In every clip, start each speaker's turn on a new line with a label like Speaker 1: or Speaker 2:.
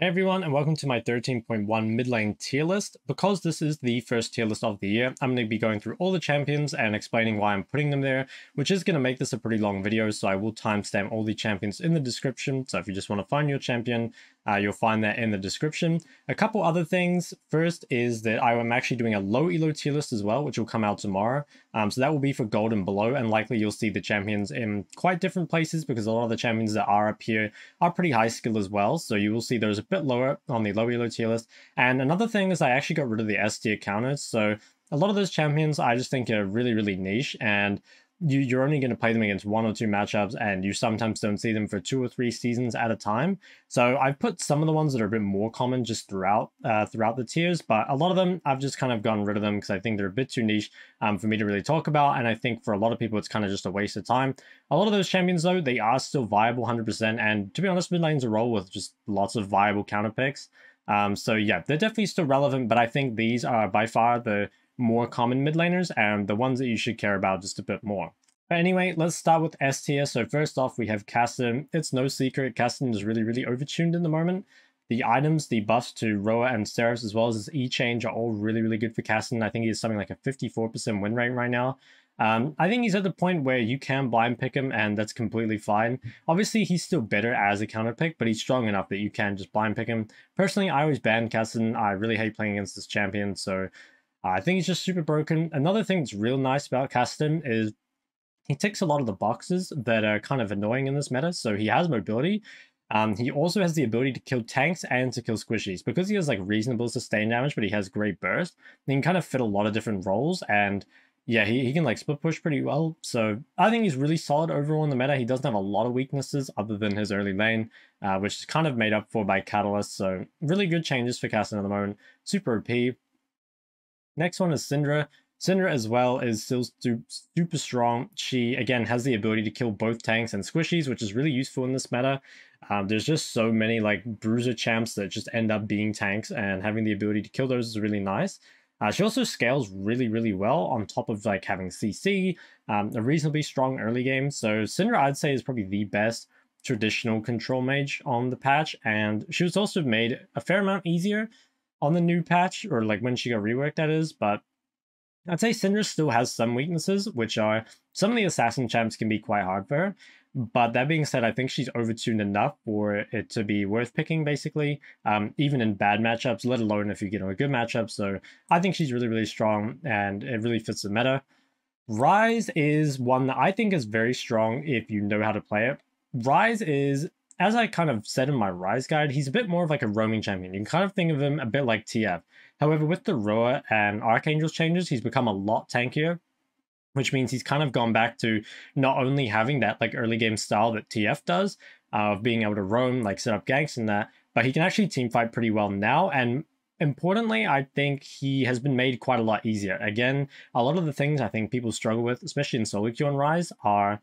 Speaker 1: Hey everyone, and welcome to my 13.1 mid lane tier list. Because this is the first tier list of the year, I'm going to be going through all the champions and explaining why I'm putting them there, which is going to make this a pretty long video, so I will timestamp all the champions in the description. So if you just want to find your champion, you'll find that in the description. A couple other things. First is that I am actually doing a low elo tier list as well, which will come out tomorrow. So that will be for gold and below, and likely you'll see the champions in quite different places because a lot of the champions that are up here are pretty high skill as well. So you will see those a bit lower on the low elo tier list. And another thing is I actually got rid of the S tier counters. So a lot of those champions I just think are really niche, and you're only going to play them against 1 or 2 matchups, and you sometimes don't see them for 2 or 3 seasons at a time. So I've put some of the ones that are a bit more common just throughout the tiers, but a lot of them I've just kind of gotten rid of them because I think they're a bit too niche for me to really talk about, and I think for a lot of people it's kind of just a waste of time. A lot of those champions though, they are still viable 100%, and to be honest, mid lane's a role with just lots of viable counter picks. So yeah, they're definitely still relevant, but I think these are by far the more common mid laners and the ones that you should care about just a bit more. But anyway, let's start with S tier. So first off, we have Kassadin. It's no secret, Kassadin is really overtuned in the moment. The items, the buffs to Roa and Xerath, as well as his E-change, are all really good for Kassadin. I think he's something like a 54% win rate right now. I think he's at the point where you can blind pick him, and that's completely fine. Obviously, he's still better as a counter pick, but he's strong enough that you can just blind pick him. Personally, I always ban Kassadin. I really hate playing against this champion, so I think he's just super broken. Another thing that's real nice about Kassadin is he ticks a lot of the boxes that are kind of annoying in this meta. So he has mobility. He also has the ability to kill tanks and to kill squishies. Because he has like reasonable sustain damage, but he has great burst, he can kind of fit a lot of different roles. And yeah, he can like split push pretty well. So I think he's really solid overall in the meta. He doesn't have a lot of weaknesses other than his early lane, which is kind of made up for by Catalyst. So really good changes for Kassadin at the moment. Super OP. Next one is Syndra. Syndra as well is still super strong. She, again, has the ability to kill both tanks and squishies, which is really useful in this meta. There's just so many like bruiser champs that just end up being tanks, and having the ability to kill those is really nice. She also scales really well on top of like having CC, a reasonably strong early game. So Syndra, I'd say, is probably the best traditional control mage on the patch, and she was also made a fair amount easier on the new patch, or like when she got reworked, that is, but I'd say Syndra still has some weaknesses, which are some of the assassin champs can be quite hard for her. But that being said, I think she's overtuned enough for it to be worth picking, basically, even in bad matchups, let alone if you get a good matchup. So I think she's really strong, and it really fits the meta. Ryze is one that I think is very strong if you know how to play it. Ryze is, as I kind of said in my Ryze guide, he's a bit more of like a roaming champion. You can kind of think of him a bit like TF. However, with the Roa and Archangel's changes, he's become a lot tankier, which means he's kind of gone back to not only having that like early game style that TF does, of being able to roam, like set up ganks and that, but he can actually team fight pretty well now. And importantly, I think he has been made quite a lot easier. Again, a lot of the things I think people struggle with, especially in solo queue on Ryze, are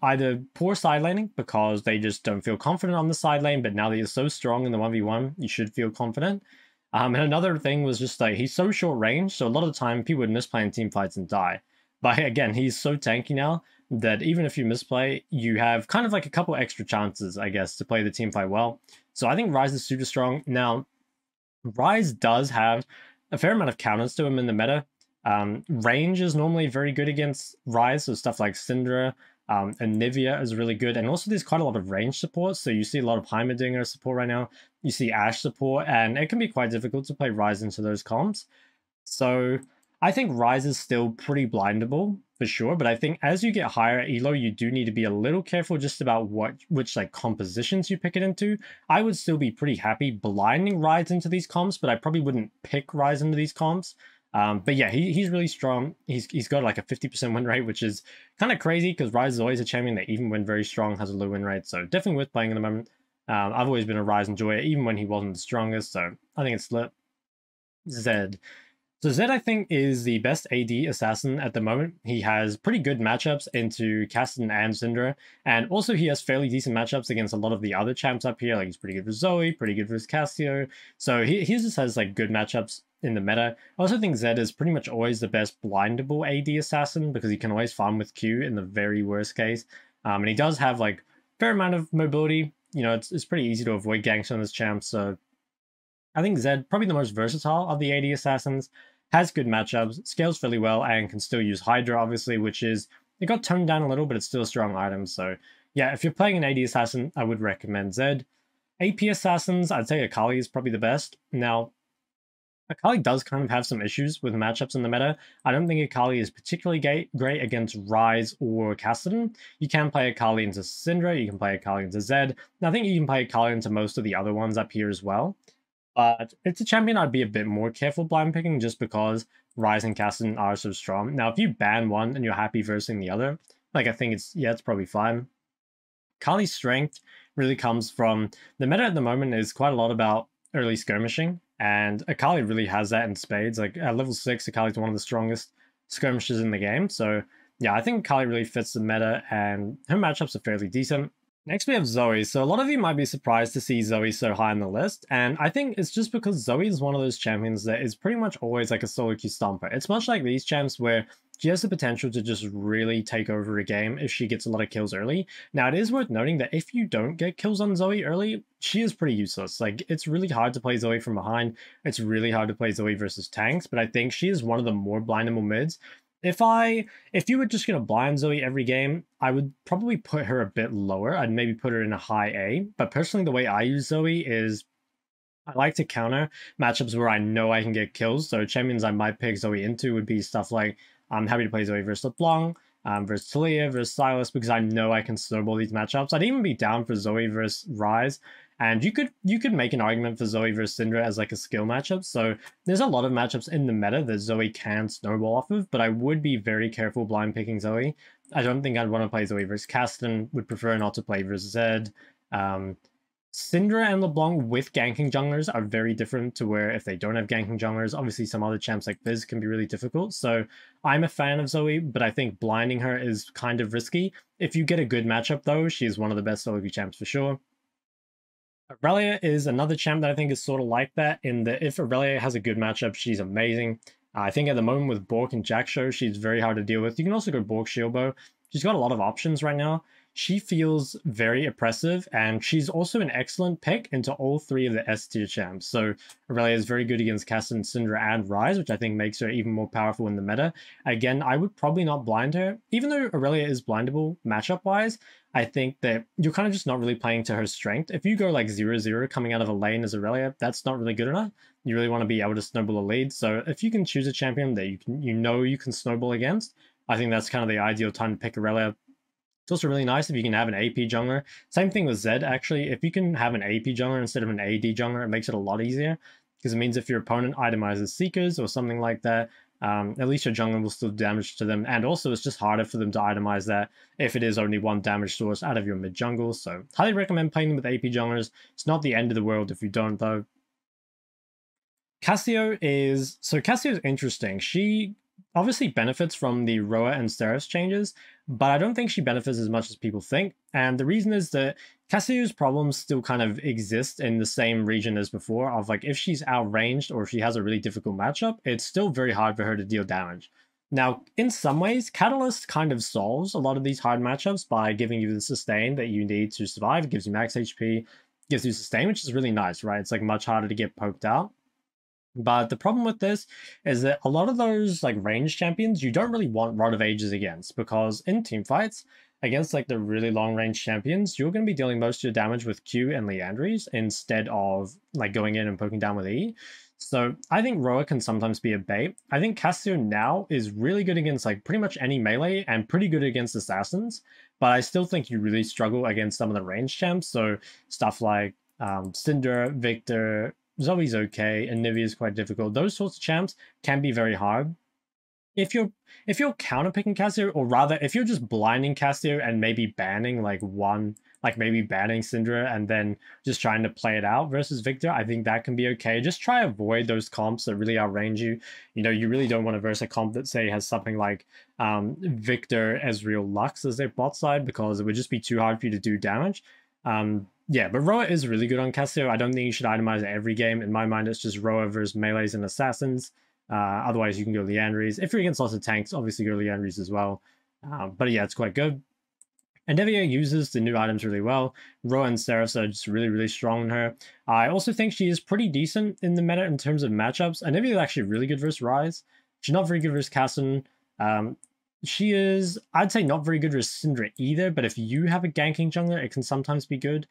Speaker 1: either poor side laning because they just don't feel confident on the side lane, but now that you're so strong in the 1v1, you should feel confident. And another thing was just like, he's so short range, so a lot of the time people would misplay in team fights and die. But again, he's so tanky now that even if you misplay, you have kind of like a couple extra chances, I guess, to play the team fight well. So I think Ryze is super strong. Now, Ryze does have a fair amount of counters to him in the meta. Range is normally very good against Ryze, so stuff like Syndra, Anivia is really good, and also there's quite a lot of range support, so you see a lot of Heimerdinger support right now, you see Ashe support, and it can be quite difficult to play Ryze into those comps. So I think Ryze is still pretty blindable, for sure, but I think as you get higher elo, you do need to be a little careful just about which like compositions you pick it into. I would still be pretty happy blinding Ryze into these comps, but I probably wouldn't pick Ryze into these comps. But yeah, he's really strong. He's got like a 50% win rate, which is kind of crazy because Ryze is always a champion that even when very strong has a low win rate. So definitely worth playing in the moment. I've always been a Ryze enjoyer, even when he wasn't the strongest. So I think it's lit. Zed. So Zed, I think, is the best AD assassin at the moment. He has pretty good matchups into Kassadin and Syndra, and also he has fairly decent matchups against a lot of the other champs up here. Like he's pretty good for Zoe, pretty good for his Cassio. So he just has like good matchups in the meta. I also think Zed is pretty much always the best blindable AD assassin because he can always farm with Q in the very worst case. And he does have like fair amount of mobility, you know, it's pretty easy to avoid ganks on this champ, so I think Zed, probably the most versatile of the AD assassins, has good matchups, scales fairly well, and can still use Hydra, obviously, which is, it got toned down a little, but it's still a strong item, so yeah, if you're playing an AD assassin, I would recommend Zed. AP assassins, I'd say Akali is probably the best. Now, Akali does kind of have some issues with matchups in the meta. I don't think Akali is particularly great against Ryze or Kassadin. You can play Akali into Syndra, you can play Akali into Zed, and I think you can play Akali into most of the other ones up here as well. But it's a champion I'd be a bit more careful blind picking just because Ryze and Kassadin are so strong. Now, if you ban one and you're happy versing the other, like I think it's probably fine. Akali's strength really comes from, the meta at the moment is quite a lot about early skirmishing, and Akali really has that in spades. Like at level 6, Akali's one of the strongest skirmishers in the game, so yeah, I think Akali really fits the meta, and her matchups are fairly decent. Next we have Zoe. So a lot of you might be surprised to see Zoe so high on the list, and I think it's just because Zoe is one of those champions that is pretty much always like a solo queue stomper. It's much like these champs where she has the potential to just really take over a game if she gets a lot of kills early. Now it is worth noting that if you don't get kills on Zoe early, she is pretty useless. Like it's really hard to play Zoe from behind, it's really hard to play Zoe versus tanks, but I think she is one of the more blindable mids. If you were just going to blind Zoe every game, I would probably put her a bit lower. I'd maybe put her in a high A. But personally, the way I use Zoe is I like to counter matchups where I know I can get kills. So champions I might pick Zoe into would be stuff like I'm happy to play Zoe versus LeBlanc, versus Taliyah, versus Sylas, because I know I can snowball these matchups. I'd even be down for Zoe versus Ryze. And you could make an argument for Zoe versus Syndra as like a skill matchup. So there's a lot of matchups in the meta that Zoe can snowball off of, but I would be very careful blind picking Zoe. I don't think I'd want to play Zoe versus Kassadin, would prefer not to play versus Zed. Syndra and LeBlanc with ganking junglers are very different to where if they don't have ganking junglers, obviously some other champs like Fizz can be really difficult. So I'm a fan of Zoe, but I think blinding her is kind of risky. If you get a good matchup though, she is one of the best solo queue champs for sure. Irelia is another champ that I think is sort of like that, in that if Irelia has a good matchup, she's amazing. I think at the moment with Bork and Jaxo, she's very hard to deal with. You can also go Bork Shieldbow. She's got a lot of options right now. She feels very oppressive, and she's also an excellent pick into all three of the S tier champs. So Irelia is very good against Kassadin, Syndra, and Ryze, which I think makes her even more powerful in the meta. Again, I would probably not blind her. Even though Irelia is blindable matchup-wise, I think that you're kind of just not really playing to her strength. If you go like 0-0 coming out of a lane as Irelia, that's not really good enough. You really want to be able to snowball a lead. So if you can choose a champion that you can snowball against, I think that's kind of the ideal time to pick Irelia. It's also really nice if you can have an AP jungler. Same thing with Zed, actually. If you can have an AP jungler instead of an AD jungler, it makes it a lot easier. Because it means if your opponent itemizes Seekers or something like that, at least your jungler will still do damage to them. And also, it's just harder for them to itemize that if it is only one damage source out of your mid jungle. So, highly recommend playing them with AP junglers. It's not the end of the world if you don't, though. Cassio is interesting. She obviously benefits from the Roa and Seraph changes, but I don't think she benefits as much as people think. And the reason is that Cassio's problems still kind of exist in the same region as before, of like if she's outranged or if she has a really difficult matchup, it's still very hard for her to deal damage. Now, in some ways, Catalyst kind of solves a lot of these hard matchups by giving you the sustain that you need to survive. It gives you max HP, gives you sustain, which is really nice, right? It's like much harder to get poked out. But the problem with this is that a lot of those like ranged champions you don't really want Rod of Ages against, because in team fights against like the really long range champions, you're going to be dealing most of your damage with Q and Liandry's instead of like going in and poking down with E. So I think Roa can sometimes be a bait. I think Cassio now is really good against like pretty much any melee and pretty good against assassins, but I still think you really struggle against some of the ranged champs. So stuff like Syndra, Viktor, Zoe's okay, Anivia is quite difficult. Those sorts of champs can be very hard. If you're counterpicking Cassio, or rather if you're just blinding Cassio and maybe banning like maybe banning Syndra and then just trying to play it out versus Viktor, I think that can be okay. Just try avoid those comps that really outrange you. You know, you really don't want to verse a comp that say has something like Viktor, Ezreal, Lux as their bot side, because it would just be too hard for you to do damage. Yeah, but Roa is really good on Cassio. I don't think you should itemize it every game. In my mind, it's just Roa versus melees and assassins. Otherwise, you can go Liandry's. If you're against lots of tanks, obviously go Liandry's as well. But yeah, it's quite good. Anivia uses the new items really well. Roa and Seraph are just really, really strong on her. I also think she is pretty decent in the meta in terms of matchups. Anivia is actually really good versus Ryze. She's not very good versus Kassadin. She is, I'd say, not very good versus Syndra either, but if you have a ganking jungler, it can sometimes be good.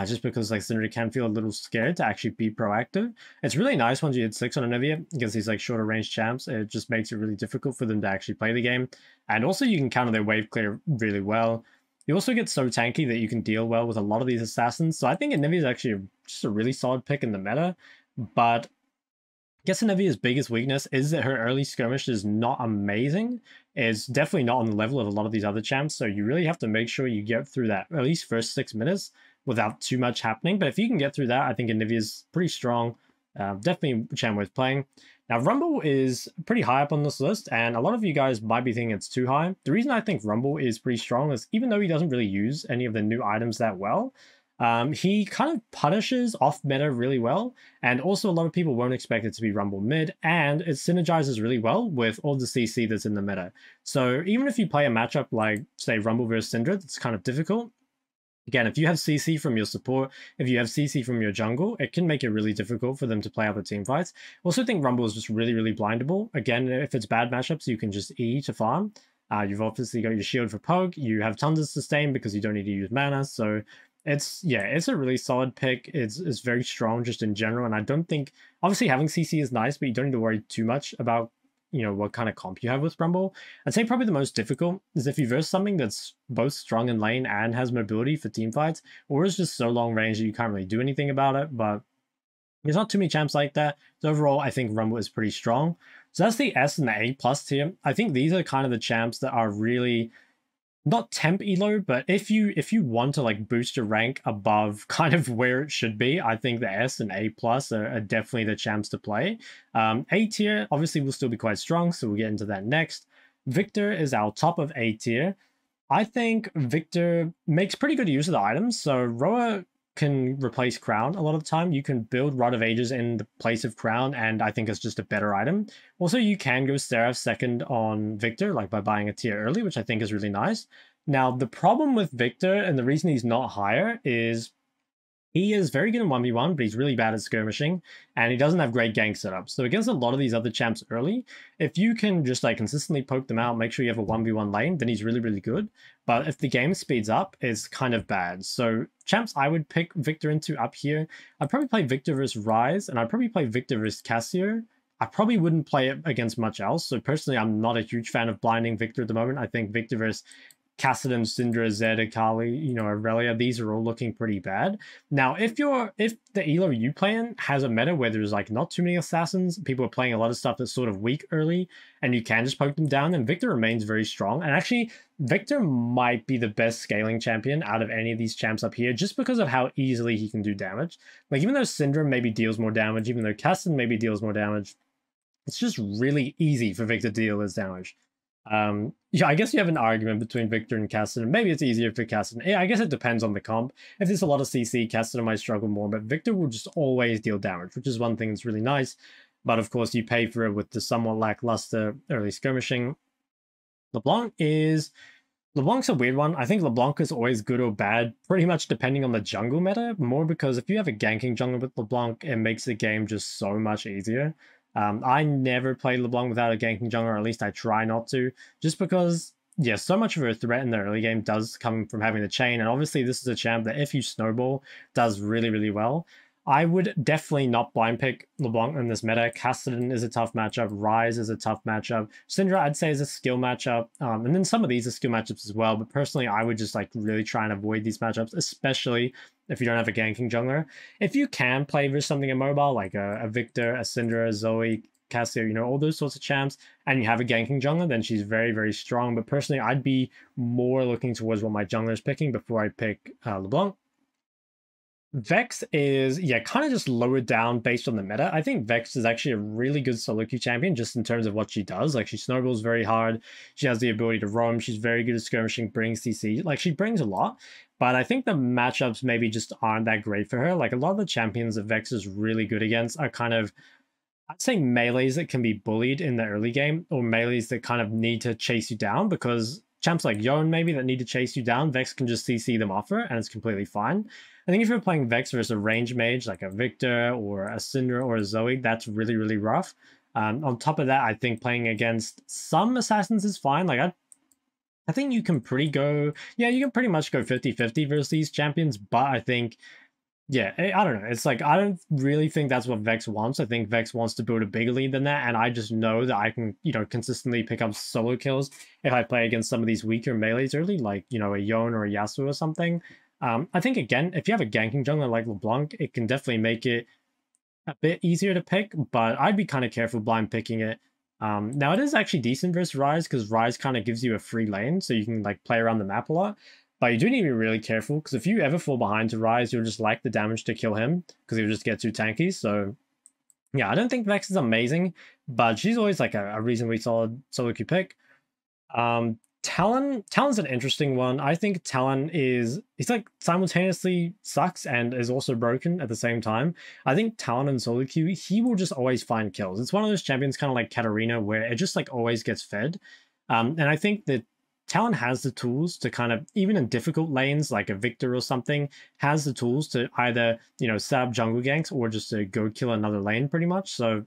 Speaker 1: Just because like Syndra can feel a little scared to actually be proactive. It's really nice once you hit 6 on Anivia against these like shorter range champs. It just makes it really difficult for them to actually play the game. And also you can counter their wave clear really well. You also get so tanky that you can deal well with a lot of these assassins. So I think Anivia is actually just a really solid pick in the meta. But I guess Anivia's biggest weakness is that her early skirmish is not amazing. It's definitely not on the level of a lot of these other champs. So you really have to make sure you get through that at least first 6 minutes without too much happening. But if you can get through that, I think Anivia's pretty strong. Definitely a champ worth playing. Now, Rumble is pretty high up on this list, and a lot of you guys might be thinking it's too high. The reason I think Rumble is pretty strong is even though he doesn't really use any of the new items that well, he kind of punishes off meta really well, and also a lot of people won't expect it to be Rumble mid, and it synergizes really well with all the CC that's in the meta. So even if you play a matchup like, say, Rumble versus Syndra, that's kind of difficult. Again, if you have CC from your support, if you have CC from your jungle, it can make it really difficult for them to play other team fights. Also think Rumble is just really, really blindable. Again, if it's bad matchups, you can just E to farm. You've obviously got your shield for poke. You have tons of sustain because you don't need to use mana. So it's a really solid pick. It's very strong just in general. And I don't think, obviously having CC is nice, but you don't need to worry too much about what kind of comp you have with Rumble. I'd say probably the most difficult is if you verse something that's both strong in lane and has mobility for team fights, or is just so long range that you can't really do anything about it. But there's not too many champs like that. So overall, I think Rumble is pretty strong. So that's the S and the A plus tier. I think these are kind of the champs that are really not temp elo, but if you want to like boost your rank above kind of where it should be, I think the S and A plus are definitely the champs to play. A tier obviously will still be quite strong, so we'll get into that next. Viktor is our top of A tier. I think Viktor makes pretty good use of the items. So Roa can replace Crown a lot of the time. You can build Rod of Ages in the place of Crown, and I think it's just a better item. Also, you can go Seraph second on Viktor, like by buying a tier early, which I think is really nice. Now, the problem with Viktor, and the reason he's not higher, is he is very good in 1v1, but he's really bad at skirmishing, and he doesn't have great gank setups. So against a lot of these other champs early, if you can just like consistently poke them out, make sure you have a 1v1 lane, then he's really, really good. But if the game speeds up, it's kind of bad. So champs I would pick Viktor into up here, I'd probably play Viktor versus Ryze, and I'd probably play Viktor versus Cassio. I probably wouldn't play it against much else. So personally, I'm not a huge fan of blinding Viktor at the moment. I think Viktor versus Kassadin, Syndra, Zed, Akali, Aurelia, these are all looking pretty bad. Now, if the elo you play in has a meta where there's like not too many assassins, people are playing a lot of stuff that's sort of weak early, and you can just poke them down, then Viktor remains very strong. And actually, Viktor might be the best scaling champion out of any of these champs up here, just because of how easily he can do damage. Like, even though Syndra maybe deals more damage, even though Kassadin maybe deals more damage, it's just really easy for Viktor to deal this damage. Yeah, I guess you have an argument between Viktor and Kassadin. Maybe it's easier for Kassadin. Yeah, I guess it depends on the comp. If there's a lot of CC, Kassadin might struggle more, but Viktor will just always deal damage, which is one thing that's really nice. But of course, you pay for it with the somewhat lackluster early skirmishing. LeBlanc's a weird one. I think LeBlanc is always good or bad, pretty much depending on the jungle meta, more because if you have a ganking jungle with LeBlanc, it makes the game just so much easier. I never play LeBlanc without a ganking jungler, or at least I try not to, just because, yeah, so much of a threat in the early game does come from having the chain, and obviously this is a champ that if you snowball, does really, really well. I would definitely not blind pick LeBlanc in this meta. Kassadin is a tough matchup, Ryze is a tough matchup, Syndra I'd say is a skill matchup, and then some of these are skill matchups as well, but personally I would just like really try and avoid these matchups, especially if you don't have a ganking jungler. If you can play with something immobile, like a Viktor, a Syndra, a Zoe, Cassio, all those sorts of champs, and you have a ganking jungler, then she's very, very strong. But personally, I'd be more looking towards what my jungler is picking before I pick LeBlanc. Vex is, yeah, kind of just lowered down based on the meta. I think Vex is actually a really good solo queue champion just in terms of what she does. Like, she snowballs very hard. She has the ability to roam. She's very good at skirmishing, brings CC. Like, she brings a lot. But I think the matchups maybe just aren't that great for her. Like, a lot of the champions that Vex is really good against are kind of, I'd say, melees that can be bullied in the early game, or melees that kind of need to chase you down, because champs like Yone maybe that need to chase you down, Vex can just CC them off her, and it's completely fine. I think if you're playing Vex versus a range mage like a Viktor or a Syndra or a Zoe, that's really, really rough. On top of that, I think playing against some assassins is fine. Like, I think you can pretty much go 50-50 versus these champions, but I think, yeah, I don't know. It's like, I don't really think that's what Vex wants. I think Vex wants to build a bigger lead than that, and I just know that I can, consistently pick up solo kills if I play against some of these weaker melees early, like, a Yone or a Yasuo or something. I think, again, if you have a ganking jungler like LeBlanc, it can definitely make it a bit easier to pick, but I'd be kind of careful blind picking it. Now, it is actually decent versus Ryze, because Ryze kind of gives you a free lane, so you can like play around the map a lot. But you do need to be really careful, because if you ever fall behind to Ryze, you'll just like the damage to kill him, because he'll just get too tanky. So, yeah, I don't think Vex is amazing, but she's always like a reasonably solid solo queue pick. Talon's an interesting one. I think Talon he's like simultaneously sucks and is also broken at the same time. I think Talon in solo queue, he will just always find kills. It's one of those champions kind of like Katarina, where it just like always gets fed. And I think that Talon has the tools to kind of, even in difficult lanes like a Viktor or something, has the tools to either, set up jungle ganks or just to go kill another lane pretty much. So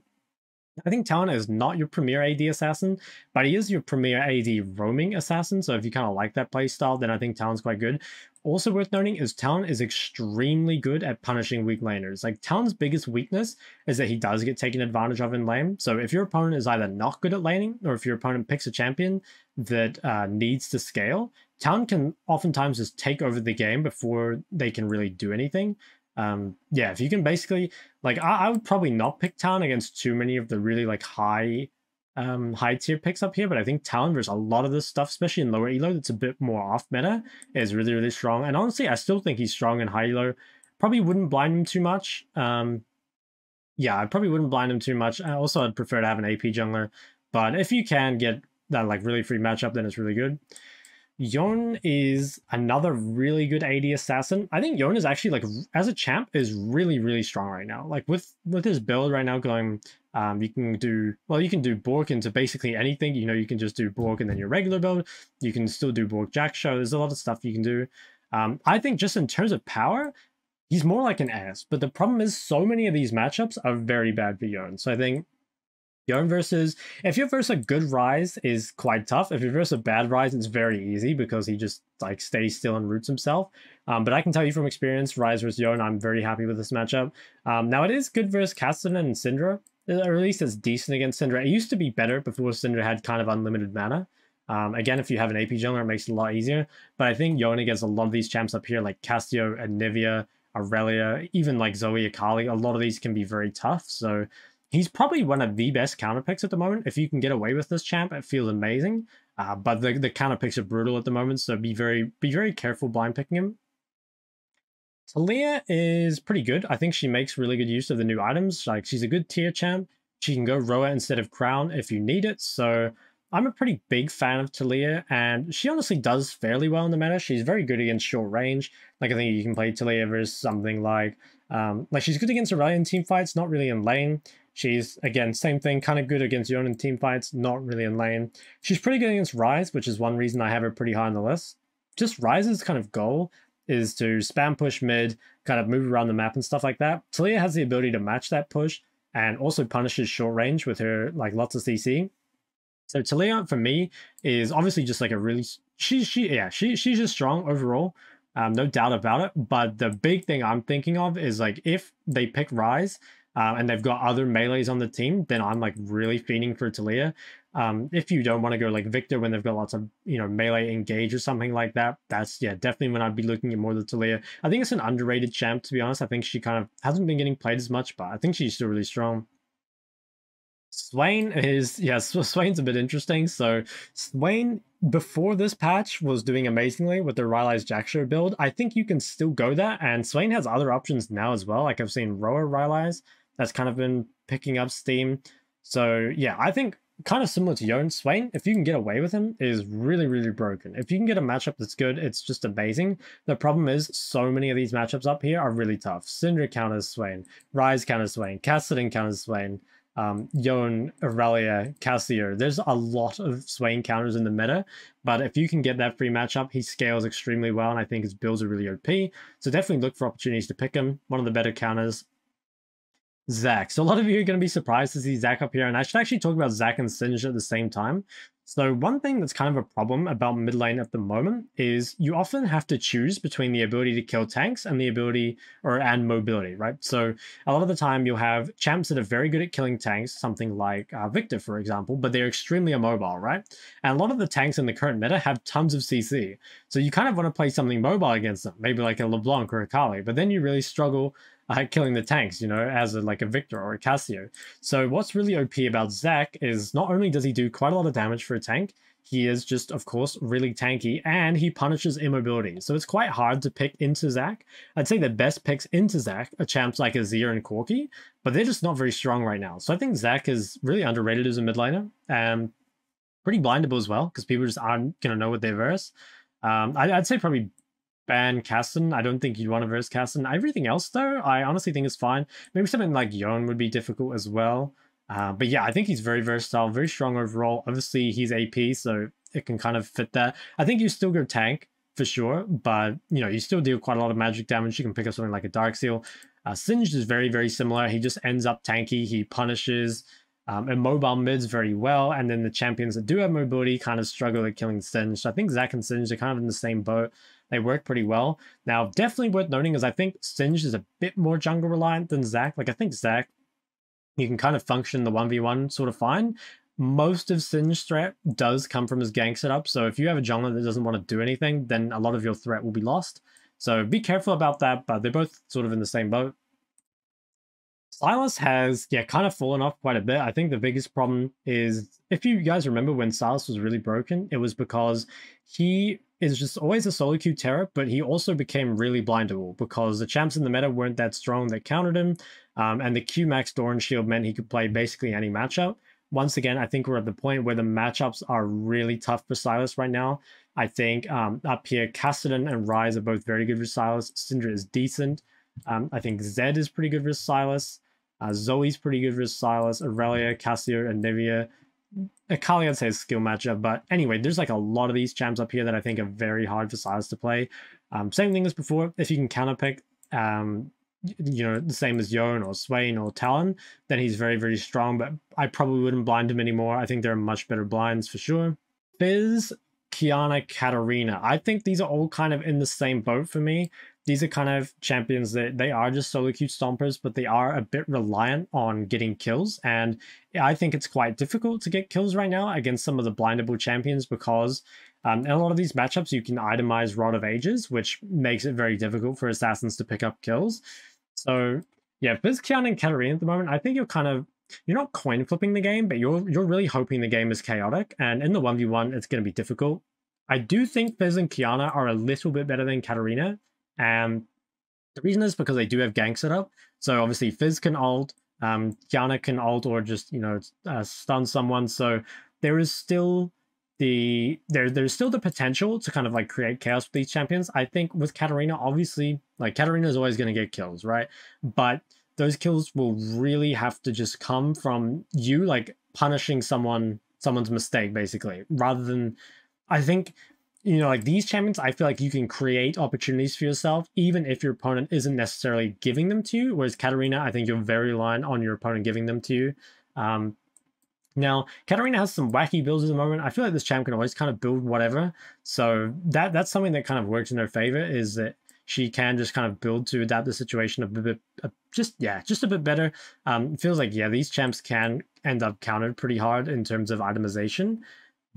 Speaker 1: I think Talon is not your premier AD assassin, but he is your premier AD roaming assassin. So if you kind of like that playstyle, then I think Talon's quite good. Also worth noting is Talon is extremely good at punishing weak laners. Like, Talon's biggest weakness is that he does get taken advantage of in lane. So if your opponent is either not good at laning, or if your opponent picks a champion that needs to scale, Talon can oftentimes just take over the game before they can really do anything. Yeah, if you can basically, like, I would probably not pick Talon against too many of the really like high tier picks up here, but I think Talon versus a lot of this stuff, especially in lower elo, that's a bit more off meta, is really, really strong. And honestly, I still think he's strong in high elo. Probably wouldn't blind him too much. Yeah, I probably wouldn't blind him too much. Also, I'd prefer to have an AP jungler, but if you can get that like really free matchup, then it's really good. Yone is another really good AD assassin. I think Yone is actually, like, as a champ, is really, really strong right now. Like, with his build right now going, you can do Bork into basically anything. You can just do Bork and then your regular build. You can still do Bork Jack Show. There's a lot of stuff you can do. I think just in terms of power, he's more like an ass. But the problem is so many of these matchups are very bad for Yone. So I think Yone versus, if you're versus a good Ryze, is quite tough. If you're versus a bad Ryze, it's very easy because he just like stays still and roots himself. But I can tell you from experience, Ryze versus Yone, I'm very happy with this matchup. Now it is good versus Kassadin and Syndra, or at least it's decent against Syndra. It used to be better before Syndra had kind of unlimited mana. Again, if you have an AP jungler, it makes it a lot easier. But I think Yone against a lot of these champs up here, like Cassio, Anivia, Aurelia, even like Zoe, Akali, a lot of these can be very tough. So he's probably one of the best counter picks at the moment. If you can get away with this champ, it feels amazing. But the counter picks are brutal at the moment, so be very careful blind picking him. Taliyah is pretty good. I think she makes really good use of the new items. Like, she's a good tier champ. She can go Roa instead of Crown if you need it. So I'm a pretty big fan of Taliyah, and she honestly does fairly well in the meta. She's very good against short range. Like, I think you can play Taliyah versus something like she's good against Aurelion team fights, not really in lane. She's, again, same thing, kind of good against Yone in team fights, not really in lane. She's pretty good against Ryze, which is one reason I have her pretty high on the list. Just Ryze's kind of goal is to spam push mid, kind of move around the map and stuff like that. Taliyah has the ability to match that push and also punishes short range with her, like, lots of CC. So Taliyah, for me, is obviously just like a really... She's just strong overall. No doubt about it. But the big thing I'm thinking of is, like, if they pick Ryze, and they've got other melees on the team, then I'm like really fiending for Taliyah. If you don't want to go like Viktor when they've got lots of, melee engage or something like that, that's, definitely when I'd be looking at more the Taliyah. I think it's an underrated champ, to be honest. I think she kind of hasn't been getting played as much, but I think she's still really strong. Swain is, Swain's a bit interesting. So Swain, before this patch, was doing amazingly with the Rylai's Jackshaw build. I think you can still go that, and Swain has other options now as well. Like, I've seen Roa Rylai's that's kind of been picking up steam. So yeah, I think kind of similar to Yone, Swain, if you can get away with him, is really, really broken. If you can get a matchup that's good, it's just amazing. The problem is so many of these matchups up here are really tough. Syndra counters Swain, Ryze counters Swain, Kassadin counters Swain. Yone, Aurelion, Cassio. There's a lot of Swain counters in the meta, but if you can get that free matchup, he scales extremely well, and I think his builds are really OP. So definitely look for opportunities to pick him. One of the better counters. Zac. So a lot of you are going to be surprised to see Zac up here, and I should actually talk about Zac and Singed at the same time. So one thing that's kind of a problem about mid lane at the moment is you often have to choose between the ability to kill tanks and the ability and mobility, right? So a lot of the time you'll have champs that are very good at killing tanks, something like Viktor, for example, but they're extremely immobile, right? And a lot of the tanks in the current meta have tons of CC. So you kind of want to play something mobile against them, maybe like a LeBlanc or a Akali, but then you really struggle killing the tanks, you know, as like a Viktor or a Cassio. So what's really OP about Zac is not only does he do quite a lot of damage for a tank, he is just, of course, really tanky, and he punishes immobility. So it's quite hard to pick into Zac. I'd say the best picks into Zac are champs like Azir and Corki, but they're just not very strong right now. So I think Zac is really underrated as a mid laner, and pretty blindable as well, because people just aren't going to know what they verse. I'd say probably ban Kassadin. I don't think you'd want to verse Kassadin. Everything else, though, I honestly think is fine. Maybe something like Yone would be difficult as well. But yeah, I think he's very versatile, very strong overall. Obviously, he's AP, so it can kind of fit that. I think you still go tank for sure, but you know, you still deal quite a lot of magic damage. You can pick up something like a Dark Seal. Singed is very, very similar. He just ends up tanky. He punishes immobile mids very well, and then the champions that do have mobility kind of struggle at killing Singed. So I think Zac and Singed are kind of in the same boat. They work pretty well. Now, definitely worth noting is I think Singed is a bit more jungle reliant than Zac. Like, I think Zac, you can kind of function the 1v1 sort of fine. Most of Singed's threat does come from his gank setup. So if you have a jungler that doesn't want to do anything, then a lot of your threat will be lost. So be careful about that, but they're both sort of in the same boat. Sylas has, kind of fallen off quite a bit. I think the biggest problem is, if you guys remember when Sylas was really broken, it was because he is just always a solo queue terror, but he also became really blindable because the champs in the meta weren't that strong that countered him, and the Q max Doran shield meant he could play basically any matchup. Once again, I think we're at the point where the matchups are really tough for Sylas right now. I think up here, Kassadin and Ryze are both very good for Sylas. Syndra is decent. I think Zed is pretty good for Sylas. Zoe's pretty good for Sylas. Aurelia, Cassio, and Anivia. Akali, I'd say, is a skill matchup. But anyway, there's like a lot of these champs up here that I think are very hard for Sylas to play. Same thing as before. If you can counterpick, you know, the same as Yone or Swain or Talon, then he's very, very strong. But I probably wouldn't blind him anymore. I think there are much better blinds for sure. Fizz, Qiyana, Katarina. I think these are all kind of in the same boat for me. These are kind of champions that they are just solo queue stompers, but they are a bit reliant on getting kills. And I think it's quite difficult to get kills right now against some of the blindable champions because in a lot of these matchups, you can itemize Rod of Ages, which makes it very difficult for assassins to pick up kills. So yeah, Fizz, Qiyana, and Katarina at the moment, I think you're not coin flipping the game, but you're really hoping the game is chaotic. And in the 1v1, it's going to be difficult. I do think Fizz and Qiyana are a little bit better than Katarina. And the reason is because they do have gank setup. So obviously Fizz can ult, Qiyana can ult or just, you know, stun someone. So there is still there's still the potential to kind of like create chaos with these champions. I think with Katarina, obviously, like Katarina is always going to get kills, right? But those kills will really have to just come from you like punishing someone's mistake, basically, rather than, I think, you know, like these champions, I feel like you can create opportunities for yourself, even if your opponent isn't necessarily giving them to you. Whereas Katarina, I think you're very reliant on your opponent giving them to you. Now, Katarina has some wacky builds at the moment. I feel like this champ can always kind of build whatever. So that's something that kind of works in her favor, is that she can just kind of build to adapt the situation a bit, just a bit better. It feels like, yeah, these champs can end up countered pretty hard in terms of itemization.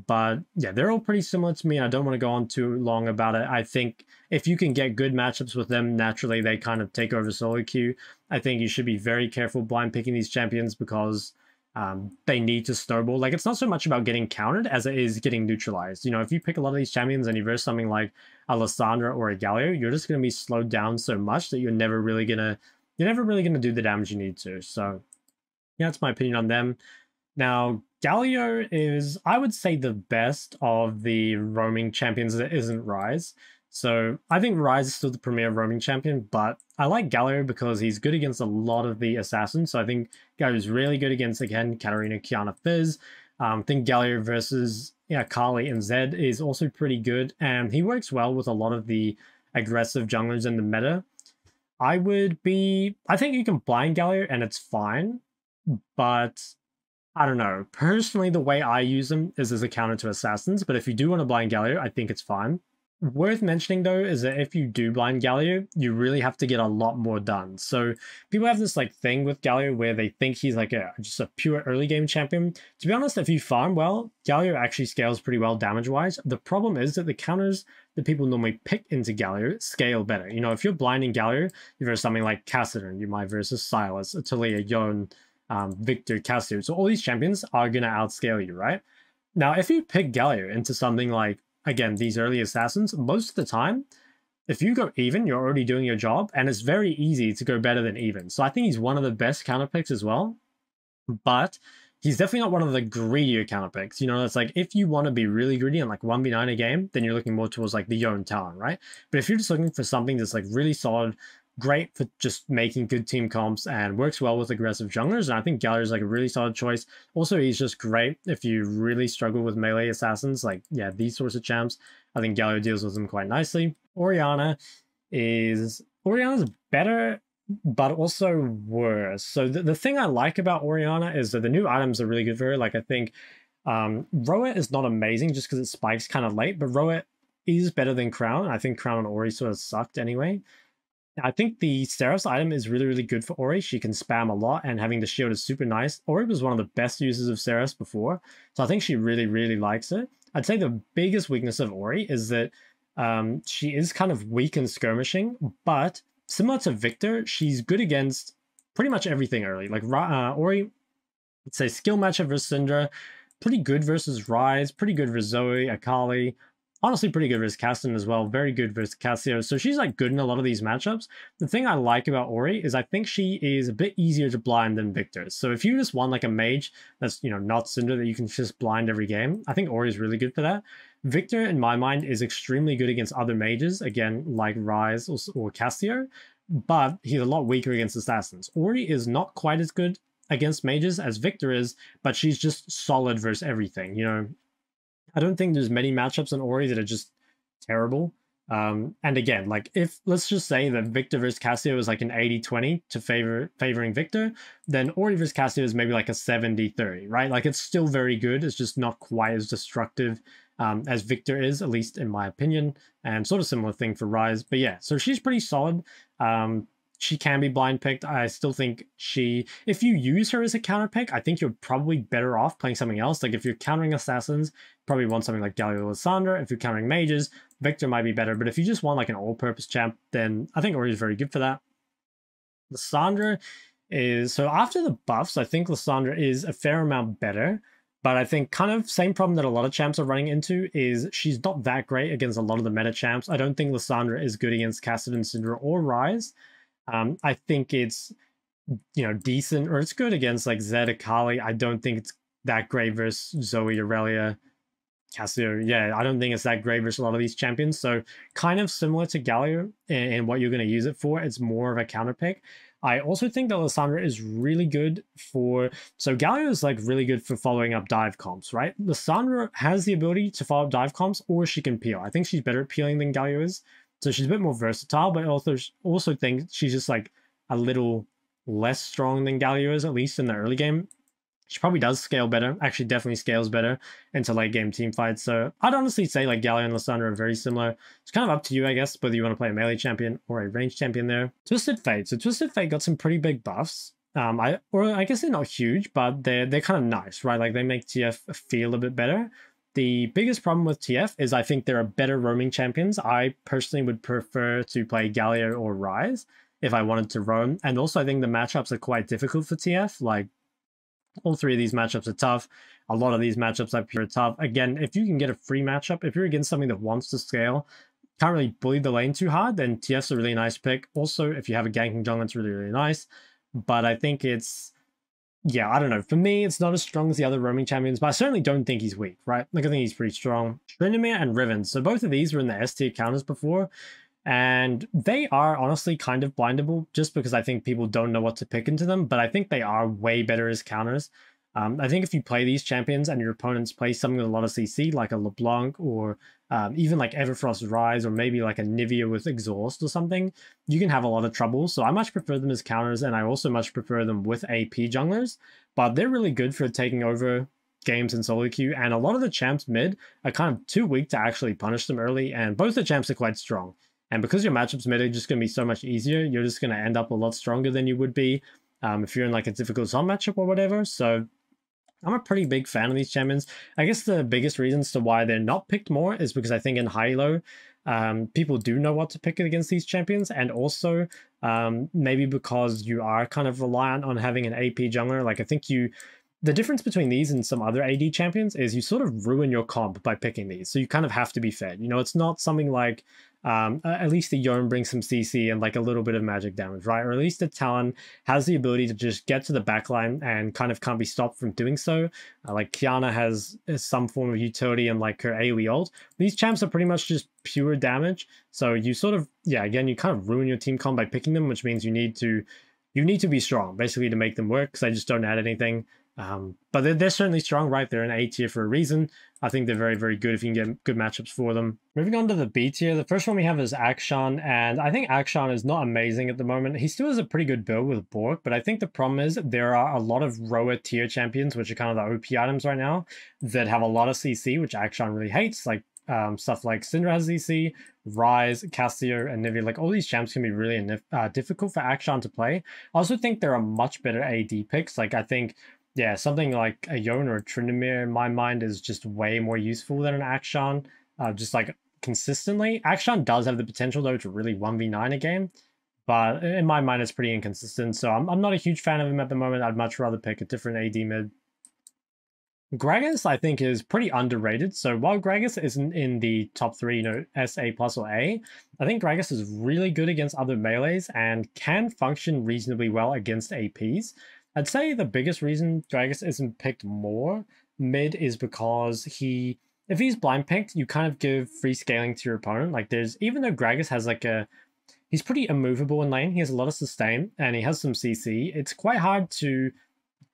Speaker 1: But yeah, they're all pretty similar to me. I don't want to go on too long about it. I think if you can get good matchups with them, naturally they kind of take over solo queue. I think you should be very careful blind picking these champions because they need to snowball. Like, it's not so much about getting countered as it is getting neutralized. You know, if you pick a lot of these champions and you verse something like a Lissandra or a Galio, you're just going to be slowed down so much that you're never really going to do the damage you need to. So yeah, that's my opinion on them. Now, Galio is, I would say, the best of the roaming champions that isn't Ryze. So I think Ryze is still the premier roaming champion, but I like Galio because he's good against a lot of the assassins. So I think Galio is really good against, again, Katarina, Qiyana, Fizz. I think Galio versus Akali and Zed is also pretty good, and he works well with a lot of the aggressive junglers in the meta. I think you can blind Galio and it's fine, but I don't know. Personally, the way I use them is as a counter to assassins, but if you do want to blind Galio, I think it's fine. Worth mentioning though is that if you do blind Galio, you really have to get a lot more done. So people have this like thing with Galio where they think he's like just a pure early game champion. To be honest, if you farm well, Galio actually scales pretty well damage wise. The problem is that the counters that people normally pick into Galio scale better. You know, if you're blinding Galio, you versus something like Kassadin, you might versus Sylas, Taliyah, Yone, Viktor, Cassio. So all these champions are gonna outscale you, right? Now, if you pick Galio into something like, again, these early assassins, most of the time, if you go even, you're already doing your job, and it's very easy to go better than even. So I think he's one of the best counter picks as well, but he's definitely not one of the greedier counter picks. You know, it's like if you want to be really greedy and like 1v9 a game, then you're looking more towards like the Yone Talon, right? But if you're just looking for something that's like really solid, great for just making good team comps and works well with aggressive junglers, and I think Galio is like a really solid choice. Also, he's just great if you really struggle with melee assassins, like these sorts of champs. I think Galio deals with them quite nicely. Orianna's better, but also worse. So the thing I like about Orianna is that the new items are really good for her. Like I think Roet is not amazing just because it spikes kind of late, but Roet is better than Crown. I think Crown and Ori sort of sucked anyway. I think the Xerath item is really, really good for Ori. She can spam a lot, and having the shield is super nice. Ori was one of the best users of Xerath before, so I think she really, really likes it. I'd say the biggest weakness of Ori is that she is kind of weak in skirmishing, but similar to Viktor, she's good against pretty much everything early. Like Ori, let's say skill matchup versus Syndra, pretty good versus Ryze, pretty good versus Zoe, Akali. Honestly, pretty good versus Kassadin as well. Very good versus Cassio. So she's like good in a lot of these matchups. The thing I like about Ori is I think she is a bit easier to blind than Viktor. So if you just want like a mage that's, you know, not Syndra that you can just blind every game, I think Ori is really good for that. Viktor, in my mind, is extremely good against other mages, again, like Ryze or Cassio, but he's a lot weaker against assassins. Ori is not quite as good against mages as Viktor is, but she's just solid versus everything, you know. I don't think there's many matchups on Ori that are just terrible. And again, like if let's just say that Viktor versus Cassio is like an 80-20 to favoring Viktor, then Ori versus Cassio is maybe like a 70-30, right? Like it's still very good. It's just not quite as destructive as Viktor is, at least in my opinion. And sort of similar thing for Ryze. But yeah, so she's pretty solid. She can be blind picked. I still think if you use her as a counter pick, I think you're probably better off playing something else. Like if you're countering assassins, probably want something like Galio or Lissandra. If you're countering mages, Viktor might be better. But if you just want like an all-purpose champ, then I think Ori is very good for that. Lissandra is, so after the buffs, I think Lissandra is a fair amount better. But I think kind of same problem that a lot of champs are running into is she's not that great against a lot of the meta champs. I don't think Lissandra is good against Kassadin, Syndra, or Ryze. I think it's, you know, decent, or it's good against like Zed, Akali. I don't think it's that great versus Zoe, Irelia, Cassio. Yeah, I don't think it's that great versus a lot of these champions. So kind of similar to Galio and what you're going to use it for. It's more of a counter pick. I also think that Lissandra is really good for, so Galio is like really good for following up dive comps, right? Lissandra has the ability to follow up dive comps, or she can peel. I think she's better at peeling than Galio is. So she's a bit more versatile, but also think she's just like a little less strong than Galio is, at least in the early game. She probably does scale better, actually definitely scales better into late game team fights. So I'd honestly say like Galio and Lissandra are very similar. It's kind of up to you, I guess, whether you want to play a melee champion or a range champion there. Twisted Fate. So Twisted Fate got some pretty big buffs. I guess they're not huge, but they're kind of nice, right? Like they make TF feel a bit better. The biggest problem with TF is I think there are better roaming champions. I personally would prefer to play Galio or Ryze if I wanted to roam. And also I think the matchups are quite difficult for TF. Like all three of these matchups are tough. A lot of these matchups up here are tough. Again, if you can get a free matchup, if you're against something that wants to scale, can't really bully the lane too hard, then TF's a really nice pick. Also, if you have a ganking jungle, it's really, really nice. But I think it's yeah, I don't know. For me, it's not as strong as the other roaming champions, but I certainly don't think he's weak, right? Like, I think he's pretty strong. Tryndamere and Riven. So both of these were in the S tier counters before, and they are honestly kind of blindable just because I think people don't know what to pick into them, but I think they are way better as counters. I think if you play these champions and your opponents play something with a lot of CC, like a LeBlanc or even like Everfrost Ryze or maybe like a Anivia with Exhaust or something, you can have a lot of trouble. So I much prefer them as counters, and I also much prefer them with AP junglers, but they're really good for taking over games in solo queue, and a lot of the champs mid are kind of too weak to actually punish them early, and both the champs are quite strong. And because your matchups mid are just going to be so much easier, you're just going to end up a lot stronger than you would be if you're in like a difficult zone matchup or whatever. So I'm a pretty big fan of these champions. I guess the biggest reasons to why they're not picked more is because I think in high-low, people do know what to pick against these champions, and also maybe because you are kind of reliant on having an AP jungler. Like, I think the difference between these and some other AD champions is you sort of ruin your comp by picking these. So you kind of have to be fed. You know, it's not something like at least the Yone brings some CC and like a little bit of magic damage, right? Or at least the Talon has the ability to just get to the backline and kind of can't be stopped from doing so. Like Qiyana has some form of utility and like her AoE ult. These champs are pretty much just pure damage. So you sort of, yeah, again, you kind of ruin your team comp by picking them, which means you need to be strong basically to make them work, because they just don't add anything. But they're certainly strong, right? They're an A tier for a reason. I think they're very, very good if you can get good matchups for them. Moving on to the B tier, the first one we have is Akshan, and I think Akshan is not amazing at the moment. He still has a pretty good build with Bork, but I think the problem is there are a lot of Roa tier champions, which are kind of the OP items right now, that have a lot of CC, which Akshan really hates, like stuff like Syndra has CC, Ryze, Cassio, and Anivia. Like, all these champs can be really difficult for Akshan to play. I also think there are much better AD picks. Like, I think, yeah, something like a Yone or a Tryndamere in my mind is just way more useful than an Akshan, just like consistently. Akshan does have the potential though to really 1v9 a game, but in my mind it's pretty inconsistent, so I'm not a huge fan of him at the moment. I'd much rather pick a different AD mid. Gragas, I think, is pretty underrated. So while Gragas isn't in the top 3, you know, S, A+, or A, I think Gragas is really good against other melees and can function reasonably well against APs. I'd say the biggest reason Gragas isn't picked more mid is because if he's blind picked, you kind of give free scaling to your opponent. Like, even though Gragas has like he's pretty immovable in lane, he has a lot of sustain, and he has some CC, it's quite hard to,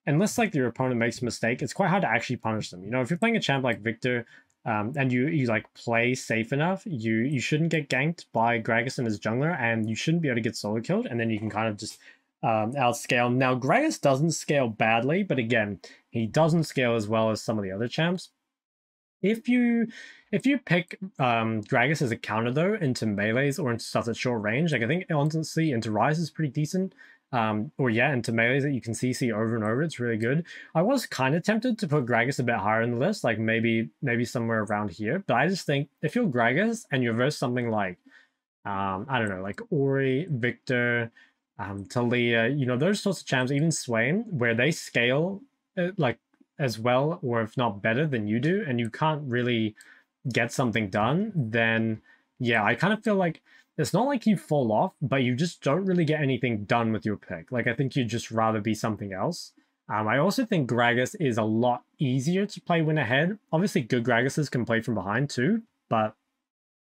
Speaker 1: unless like your opponent makes a mistake, it's quite hard to actually punish them. You know, if you're playing a champ like Viktor, and you like play safe enough, you shouldn't get ganked by Gragas and his jungler, and you shouldn't be able to get solo killed, and then you can kind of just outscale. Now, Gragas doesn't scale badly, but again, he doesn't scale as well as some of the other champs. If you pick Gragas as a counter though into melees or into stuff at short range, like I think honestly into Ryze is pretty decent. Or yeah, into melees that you can CC over and over, it's really good. I was kind of tempted to put Gragas a bit higher in the list, like maybe somewhere around here, but I just think if you're Gragas and you verse something like I don't know, like Ori, Viktor, Taliyah, you know, those sorts of champs, even Swain, where they scale like as well or if not better than you do, and you can't really get something done, then yeah, I kind of feel like it's not like you fall off, but you just don't really get anything done with your pick. Like, I think you'd just rather be something else. I also think Gragas is a lot easier to play when ahead. Obviously, good Gragases can play from behind too, but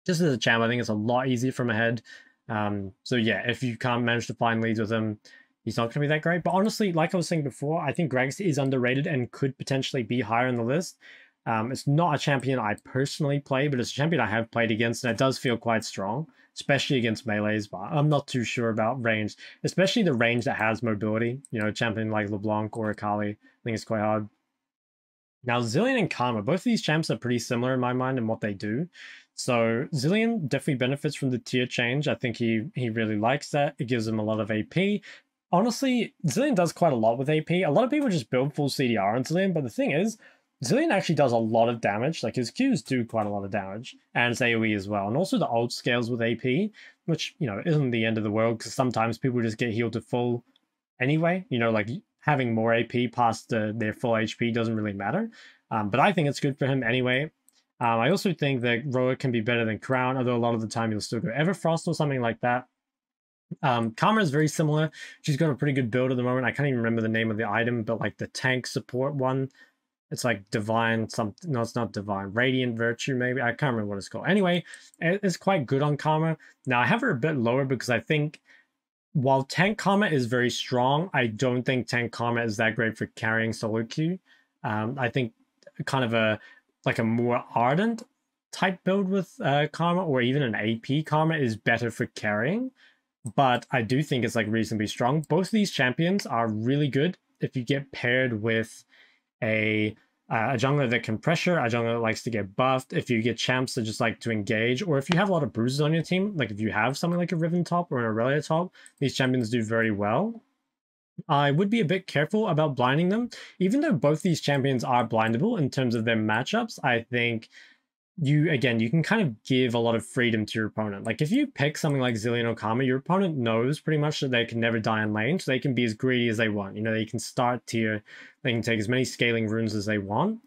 Speaker 1: just as a champ, I think it's a lot easier from ahead. So yeah, if you can't manage to find leads with him, he's not going to be that great. But honestly, like I was saying before, I think Gragas is underrated and could potentially be higher in the list. It's not a champion I personally play, but it's a champion I have played against, and it does feel quite strong, especially against melees, but I'm not too sure about range, especially the range that has mobility. You know, a champion like LeBlanc or Akali, I think it's quite hard. Now, Zilean and Karma, both of these champs are pretty similar in my mind in what they do. So Zilean definitely benefits from the tier change. I think he really likes that. It gives him a lot of AP. Honestly, Zilean does quite a lot with AP. A lot of people just build full CDR on Zilean, but the thing is, Zilean actually does a lot of damage. Like, his Qs do quite a lot of damage, and his AoE as well. And also the ult scales with AP, which, you know, isn't the end of the world, because sometimes people just get healed to full anyway. You know, like, having more AP past their full HP doesn't really matter. But I think it's good for him anyway. I also think that Roa can be better than Crown, although a lot of the time you'll still go Everfrost or something like that. Karma is very similar. She's got a pretty good build at the moment. I can't even remember the name of the item, but like the tank support one, it's like divine something. No, it's not divine. Radiant virtue, maybe. I can't remember what it's called. Anyway, it's quite good on Karma. Now I have her a bit lower because I think while tank Karma is very strong, I don't think tank Karma is that great for carrying solo queue. I think kind of a more ardent type build with Karma, or even an AP Karma, is better for carrying. But I do think it's like reasonably strong. Both of these champions are really good if you get paired with a jungler that can pressure, a jungler that likes to get buffed, if you get champs that just like to engage, or if you have a lot of bruises on your team, like if you have something like a Riven top or an Aurelia top, these champions do very well. I would be a bit careful about blinding them. Even though both these champions are blindable in terms of their matchups, I think you can kind of give a lot of freedom to your opponent. Like if you pick something like Zilean or Karma, your opponent knows pretty much that they can never die in lane, so they can be as greedy as they want. You know, they can start tier, they can take as many scaling runes as they want.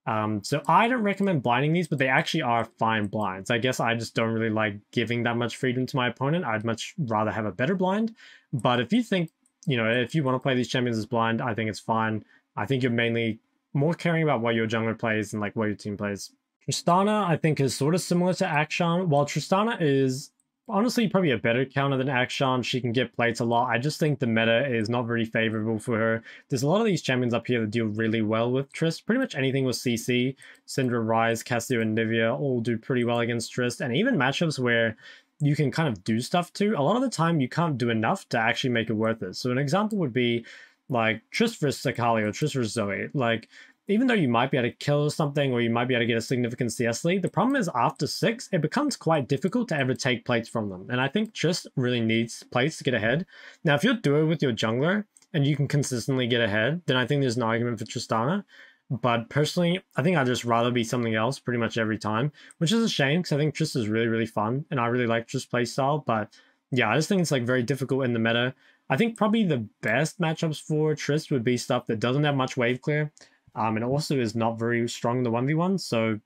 Speaker 1: So I don't recommend blinding these, but they actually are fine blinds. I guess I just don't really like giving that much freedom to my opponent. I'd much rather have a better blind. But if you think, you know, if you want to play these champions as blind, I think it's fine. I think you're mainly more caring about what your jungler plays and like what your team plays. Tristana, I think, is sort of similar to Akshan. While Tristana is honestly probably a better counter than Akshan, she can get plates a lot. I just think the meta is not very favorable for her. There's a lot of these champions up here that deal really well with Trist. Pretty much anything with CC, Syndra, Ryze, Cassio, and Anivia all do pretty well against Trist. And even matchups where you can kind of do stuff to, a lot of the time you can't do enough to actually make it worth it. So an example would be like Trist versus Akali or Trist versus Zoe. Like, even though you might be able to kill something or you might be able to get a significant CS lead, the problem is after 6, it becomes quite difficult to ever take plates from them. And I think Trist really needs plates to get ahead. Now, if you're duo with your jungler and you can consistently get ahead, then I think there's an argument for Tristana. But personally, I think I'd just rather be something else pretty much every time, which is a shame because I think Trist is really, really fun and I really like Trist's playstyle. But yeah, I just think it's like very difficult in the meta. I think probably the best matchups for Trist would be stuff that doesn't have much wave clear. And also is not very strong in the 1v1, so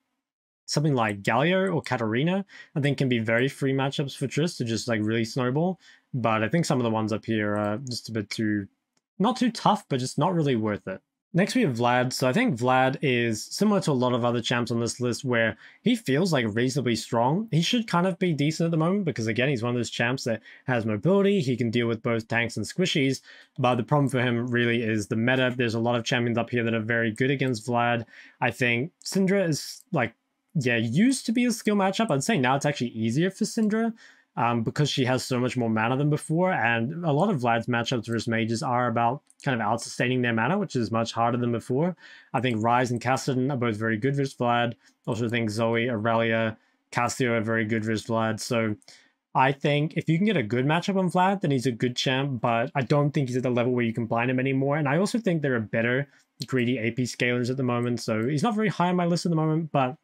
Speaker 1: something like Galio or Katarina, I think can be very free matchups for Trist to just like really snowball. But I think some of the ones up here are just a bit too, not too tough, but just not really worth it. Next we have Vlad. So I think Vlad is similar to a lot of other champs on this list where he feels like reasonably strong. He should kind of be decent at the moment because again, he's one of those champs that has mobility. He can deal with both tanks and squishies, but the problem for him really is the meta. There's a lot of champions up here that are very good against Vlad. I think Syndra is like, yeah, used to be a skill matchup. I'd say now it's actually easier for Syndra. Because she has so much more mana than before, and a lot of Vlad's matchups versus mages are about kind of out-sustaining their mana, which is much harder than before. I think Ryze and Kassadin are both very good versus Vlad. Also think Zoe, Aurelia, Cassio are very good versus Vlad. So I think if you can get a good matchup on Vlad, then he's a good champ, but I don't think he's at the level where you can blind him anymore. And I also think there are better greedy AP scalers at the moment, so he's not very high on my list at the moment, but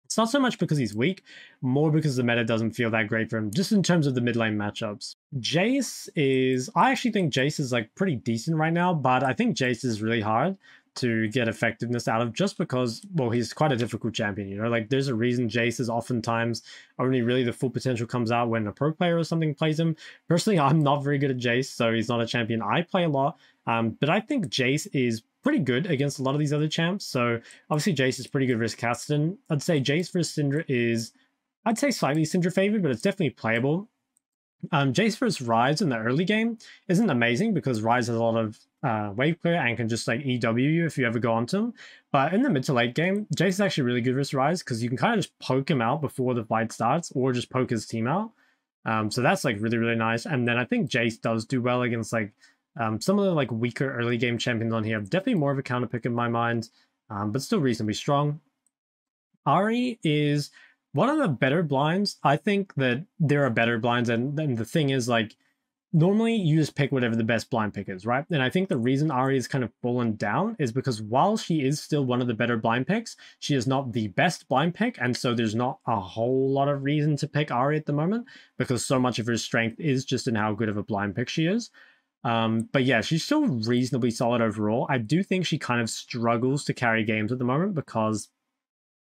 Speaker 1: it's not so much because he's weak, more because the meta doesn't feel that great for him, just in terms of the mid lane matchups. Jayce is, I actually think Jayce is like pretty decent right now, but I think Jayce is really hard to get effectiveness out of just because, well, he's quite a difficult champion, you know, like there's a reason Jayce is oftentimes only really the full potential comes out when a pro player or something plays him. Personally, I'm not very good at Jayce, so he's not a champion I play a lot, but I think Jayce is pretty good against a lot of these other champs. So obviously Jayce is pretty good versus Kassadin. I'd say Jayce versus Syndra is, I'd say slightly Syndra favored, but it's definitely playable. Jayce versus Ryze in the early game isn't amazing because Ryze has a lot of wave clear and can just like EW you if you ever go onto him. But in the mid to late game, Jayce is actually really good versus Ryze because you can kind of just poke him out before the fight starts or just poke his team out. So that's like really, really nice. And then I think Jayce does do well against like some of the like weaker early game champions on here. Definitely more of a counter pick in my mind, but still reasonably strong. Ahri is one of the better blinds. I think that there are better blinds, and the thing is like normally you just pick whatever the best blind pick is, right? And I think the reason Ahri is kind of fallen down is because while she is still one of the better blind picks, she is not the best blind pick, and so there's not a whole lot of reason to pick Ahri at the moment because so much of her strength is just in how good of a blind pick she is. But yeah, she's still reasonably solid overall. I do think she kind of struggles to carry games at the moment because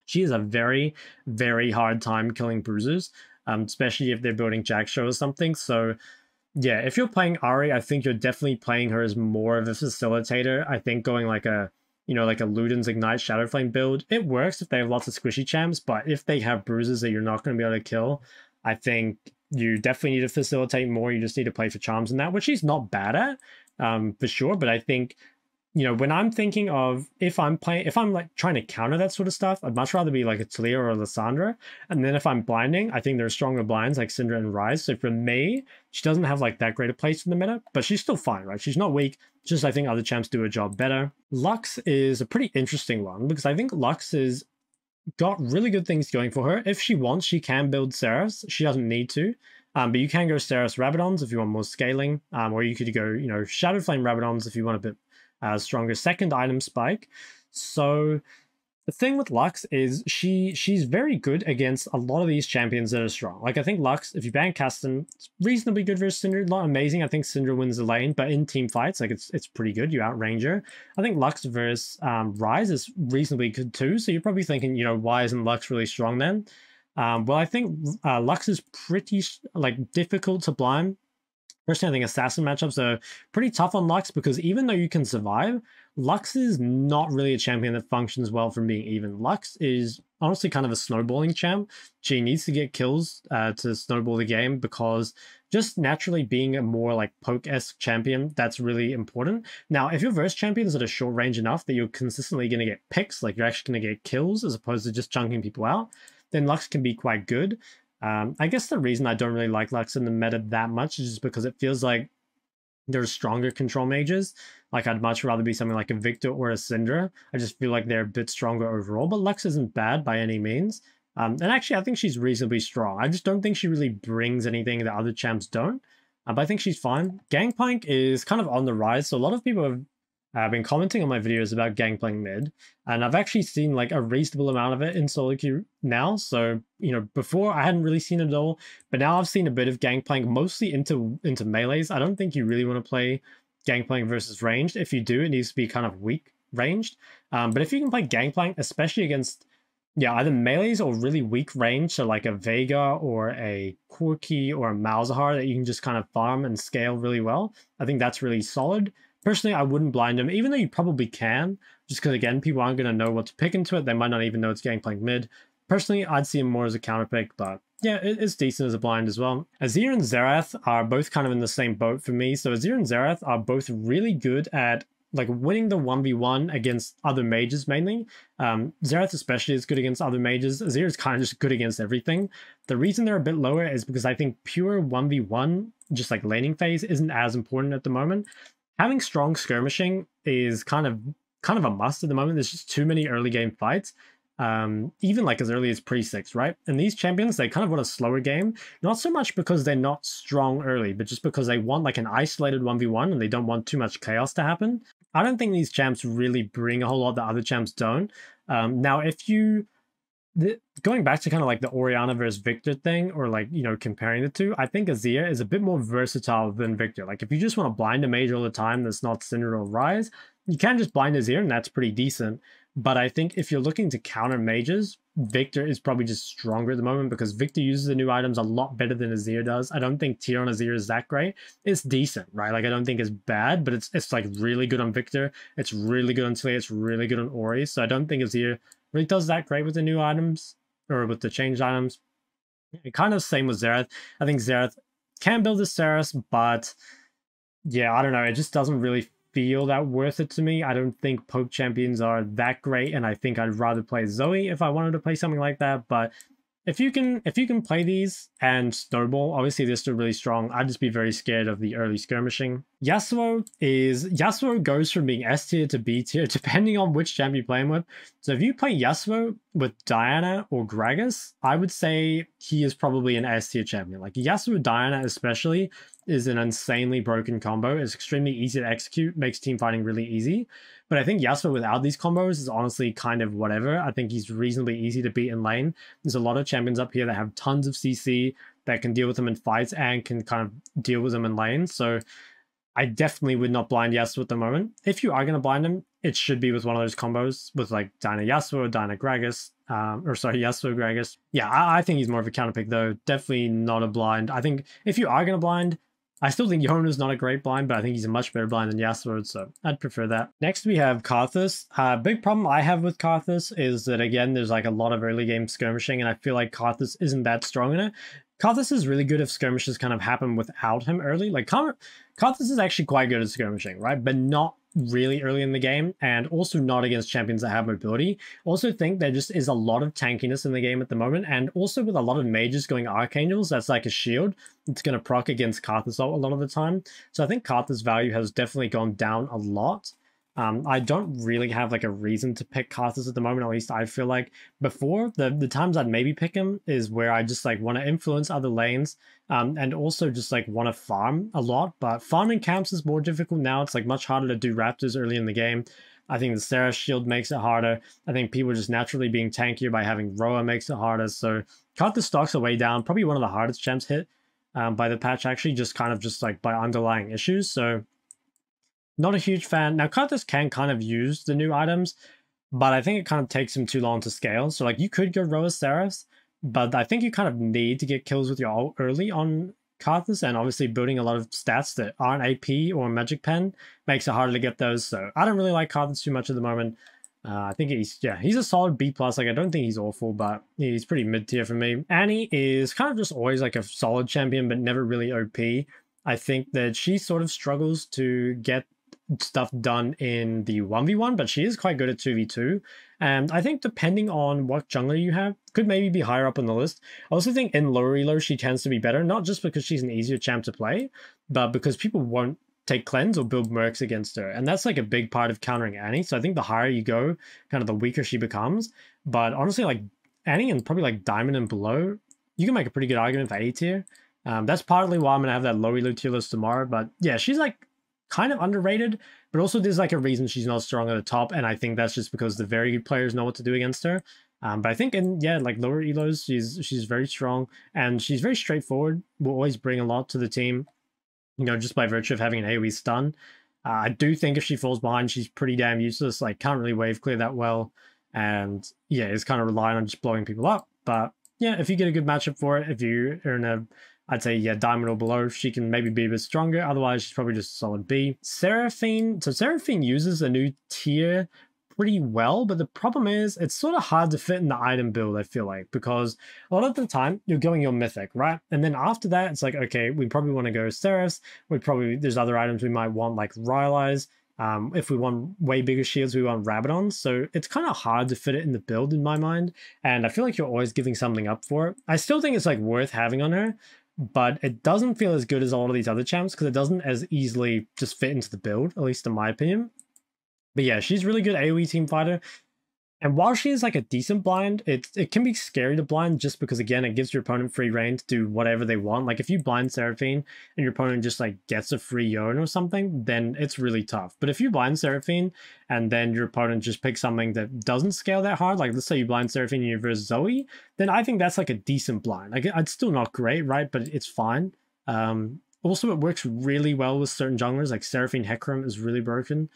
Speaker 1: she has a very, very hard time killing bruisers, especially if they're building Jack Show or something. So Yeah, if you're playing Ari, I think you're definitely playing her as more of a facilitator. I think going like a, like a Luden's Ignite Shadowflame build, it works if they have lots of squishy champs, but if they have bruises that you're not going to be able to kill, I think you definitely need to facilitate more. You just need to play for charms and that, which he's not bad at, for sure. But I think, when I'm thinking of if I'm like trying to counter that sort of stuff, I'd much rather be like a Taliyah or a Lissandra. And then if I'm blinding, I think there are stronger blinds like Syndra and Ryze. So for me, she doesn't have like that great a place in the meta, but she's still fine, right? She's not weak. Just I think other champs do a job better. Lux is a pretty interesting one because I think Lux is got really good things going for her. If she wants, she can build Seraphs. She doesn't need to. But you can go Seraphs Rabadons if you want more scaling, or you could go, Shadowflame Rabadons if you want a bit stronger second item spike. So the thing with Lux is she's very good against a lot of these champions that are strong. Like I think Lux, if you ban Kassadin, it's reasonably good versus Syndra. Not amazing. I think Syndra wins the lane, but in team fights, like it's pretty good. You outrange her. I think Lux versus Ryze is reasonably good too. So you're probably thinking, why isn't Lux really strong then? Well, I think Lux is pretty like difficult to blind. Personally, I think assassin matchups are pretty tough on Lux because even though you can survive, Lux is not really a champion that functions well from being even. Lux is honestly kind of a snowballing champ. She needs to get kills to snowball the game because just naturally being a more like poke-esque champion, that's really important. Now, if your verse champions at a short range enough that you're consistently going to get picks, like you're actually going to get kills as opposed to just chunking people out, then Lux can be quite good. I guess the reason I don't really like Lux in the meta that much is just because it feels like there's stronger control mages. Like I'd much rather be something like a Viktor or a Syndra. I just feel like they're a bit stronger overall, but Lux isn't bad by any means. And actually, I think she's reasonably strong. I just don't think she really brings anything that other champs don't. But I think she's fine. Gangplank is kind of on the rise, so a lot of people have I've been commenting on my videos about Gangplank mid, and I've actually seen like a reasonable amount of it in solo queue now. So, before I hadn't really seen it at all, but now I've seen a bit of Gangplank mostly into melees. I don't think you really want to play Gangplank versus ranged. If you do, it needs to be kind of weak ranged. But if you can play Gangplank, especially against either melees or really weak range, so like a Vega or a Corki or a Malzahar that you can just kind of farm and scale really well, I think that's really solid. Personally, I wouldn't blind him, even though you probably can, just because, again, people aren't going to know what to pick into it. They might not even know it's Gangplank mid. Personally, I'd see him more as a counter pick, but yeah, it's decent as a blind as well. Azir and Xerath are both kind of in the same boat for me. So Azir and Xerath are both really good at like winning the 1v1 against other mages mainly. Xerath especially is good against other mages. Azir is kind of just good against everything. The reason they're a bit lower is because I think pure 1v1, just like laning phase, isn't as important at the moment. Having strong skirmishing is kind of a must at the moment. There's just too many early game fights, even like as early as pre-6, right? And these champions, they kind of want a slower game, not so much because they're not strong early, but just because they want like an isolated 1v1 and they don't want too much chaos to happen. I don't think these champs really bring a whole lot that other champs don't. Now, if you... going back to kind of like the Orianna versus Viktor thing, or like, comparing the two, I think Azir is a bit more versatile than Viktor. Like if you just want to blind a mage all the time that's not Syndra or Ryze, you can just blind Azir and that's pretty decent. But I think if you're looking to counter mages, Viktor is probably just stronger at the moment because Viktor uses the new items a lot better than Azir does. I don't think tier on Azir is that great. It's decent, right? Like I don't think it's bad, but it's like really good on Viktor. It's really good on Taliyah. It's really good on Ori. So I don't think Azir really does that great with the new items or with the changed items. Kind of same with Xerath. I think Xerath can build the Seraphs, but yeah, I don't know. It just doesn't really feel that worth it to me. I don't think poke champions are that great, and I think I'd rather play Zoe if I wanted to play something like that. But if you can play these and snowball, obviously they're still really strong. I'd just be very scared of the early skirmishing. Yasuo goes from being S tier to B tier depending on which champ you play him with. So if you play Yasuo with Diana or Gragas, I would say he is probably an S tier champion. Like Yasuo Diana especially is an insanely broken combo. It's extremely easy to execute, makes team fighting really easy. But I think Yasuo without these combos is honestly kind of whatever. I think he's reasonably easy to beat in lane. There's a lot of champions up here that have tons of CC that can deal with them in fights and can kind of deal with them in lane. So I definitely would not blind Yasuo at the moment. If you are going to blind him, it should be with one of those combos with like Diana Yasuo or Diana Gragas. Yasuo Gragas. Yeah, I think he's more of a counter pick though. Definitely not a blind. I think if you are going to blind, I still think Yone is not a great blind, but I think he's a much better blind than Yasuo, so I'd prefer that. Next we have Karthus. Big problem I have with Karthus is that, again, there's like a lot of early game skirmishing, and I feel like Karthus isn't that strong in it. Karthus is really good if skirmishes kind of happen without him early. Like, Karthus is actually quite good at skirmishing, right? But not really early in the game, and also not against champions that have mobility. Also think there just is a lot of tankiness in the game at the moment, and also with a lot of mages going Archangels, that's like a shield. It's going to proc against Karthus a lot of the time. So I think Karthus' value has definitely gone down a lot. I don't really have like a reason to pick Karthus at the moment, at least I feel like. Before, the times I'd maybe pick him is where I just like want to influence other lanes, and also just like want to farm a lot. But farming camps is more difficult now. It's like much harder to do Raptors early in the game. I think the Seraph shield makes it harder. I think people just naturally being tankier by having Roa makes it harder. So Karthus stocks are way down. Probably one of the hardest champs hit by the patch, actually, just kind of just like by underlying issues. So not a huge fan. Now, Karthus can kind of use the new items, but I think it kind of takes him too long to scale. So, like, you could go Roa Seraphs, but I think you kind of need to get kills with your ult early on Karthus, and obviously building a lot of stats that aren't AP or Magic Pen makes it harder to get those. So, I don't really like Karthus too much at the moment. I think he's a solid B+. Like, I don't think he's awful, but he's pretty mid-tier for me. Annie is kind of just always like a solid champion, but never really OP. I think that she sort of struggles to get stuff done in the 1v1, but she is quite good at 2v2, and I think depending on what jungler you have, could maybe be higher up on the list. I also think in lower elo she tends to be better, not just because she's an easier champ to play, but because people won't take cleanse or build mercs against her, and that's like a big part of countering Annie. So I think the higher you go, kind of the weaker she becomes. But honestly, like Annie and probably like diamond and below, you can make a pretty good argument for A tier. That's partly why I'm gonna have that low elo tier list tomorrow. But yeah, she's like kind of underrated, but also there's like a reason she's not strong at the top, and I think that's just because the very good players know what to do against her. But I think in like lower elos, she's very strong, and she's very straightforward. Will always bring a lot to the team, just by virtue of having an AoE stun. I do think if she falls behind, she's pretty damn useless. Like, can't really wave clear that well, and yeah, is kind of relying on just blowing people up. But yeah, if you get a good matchup for it, if you're in a, I'd say, yeah, diamond or below, she can maybe be a bit stronger. Otherwise, she's probably just a solid B. Seraphine. So Seraphine uses a new tier pretty well, but the problem is it's sort of hard to fit in the item build, I feel like, because a lot of the time you're going your mythic, right? And then after that, it's like, okay, we probably want to go Seraphs. There's other items we might want, like Rylai's. If we want way bigger shields, we want Rabadons. So it's kind of hard to fit it in the build in my mind. And I feel like you're always giving something up for it. I still think it's like worth having on her, but it doesn't feel as good as a lot of these other champs because it doesn't as easily just fit into the build, at least in my opinion. But yeah, she's really good AoE team fighter. And while she is like a decent blind, it can be scary to blind just because, again, it gives your opponent free reign to do whatever they want. Like, if you blind Seraphine and your opponent just like gets a free Yone or something, then it's really tough. But if you blind Seraphine and then your opponent just picks something that doesn't scale that hard, like let's say you blind Seraphine and you versus Zoe, then I think that's like a decent blind. Like, it's still not great, right? But it's fine. Also, it works really well with certain junglers. Like Seraphine Hecarim is really broken.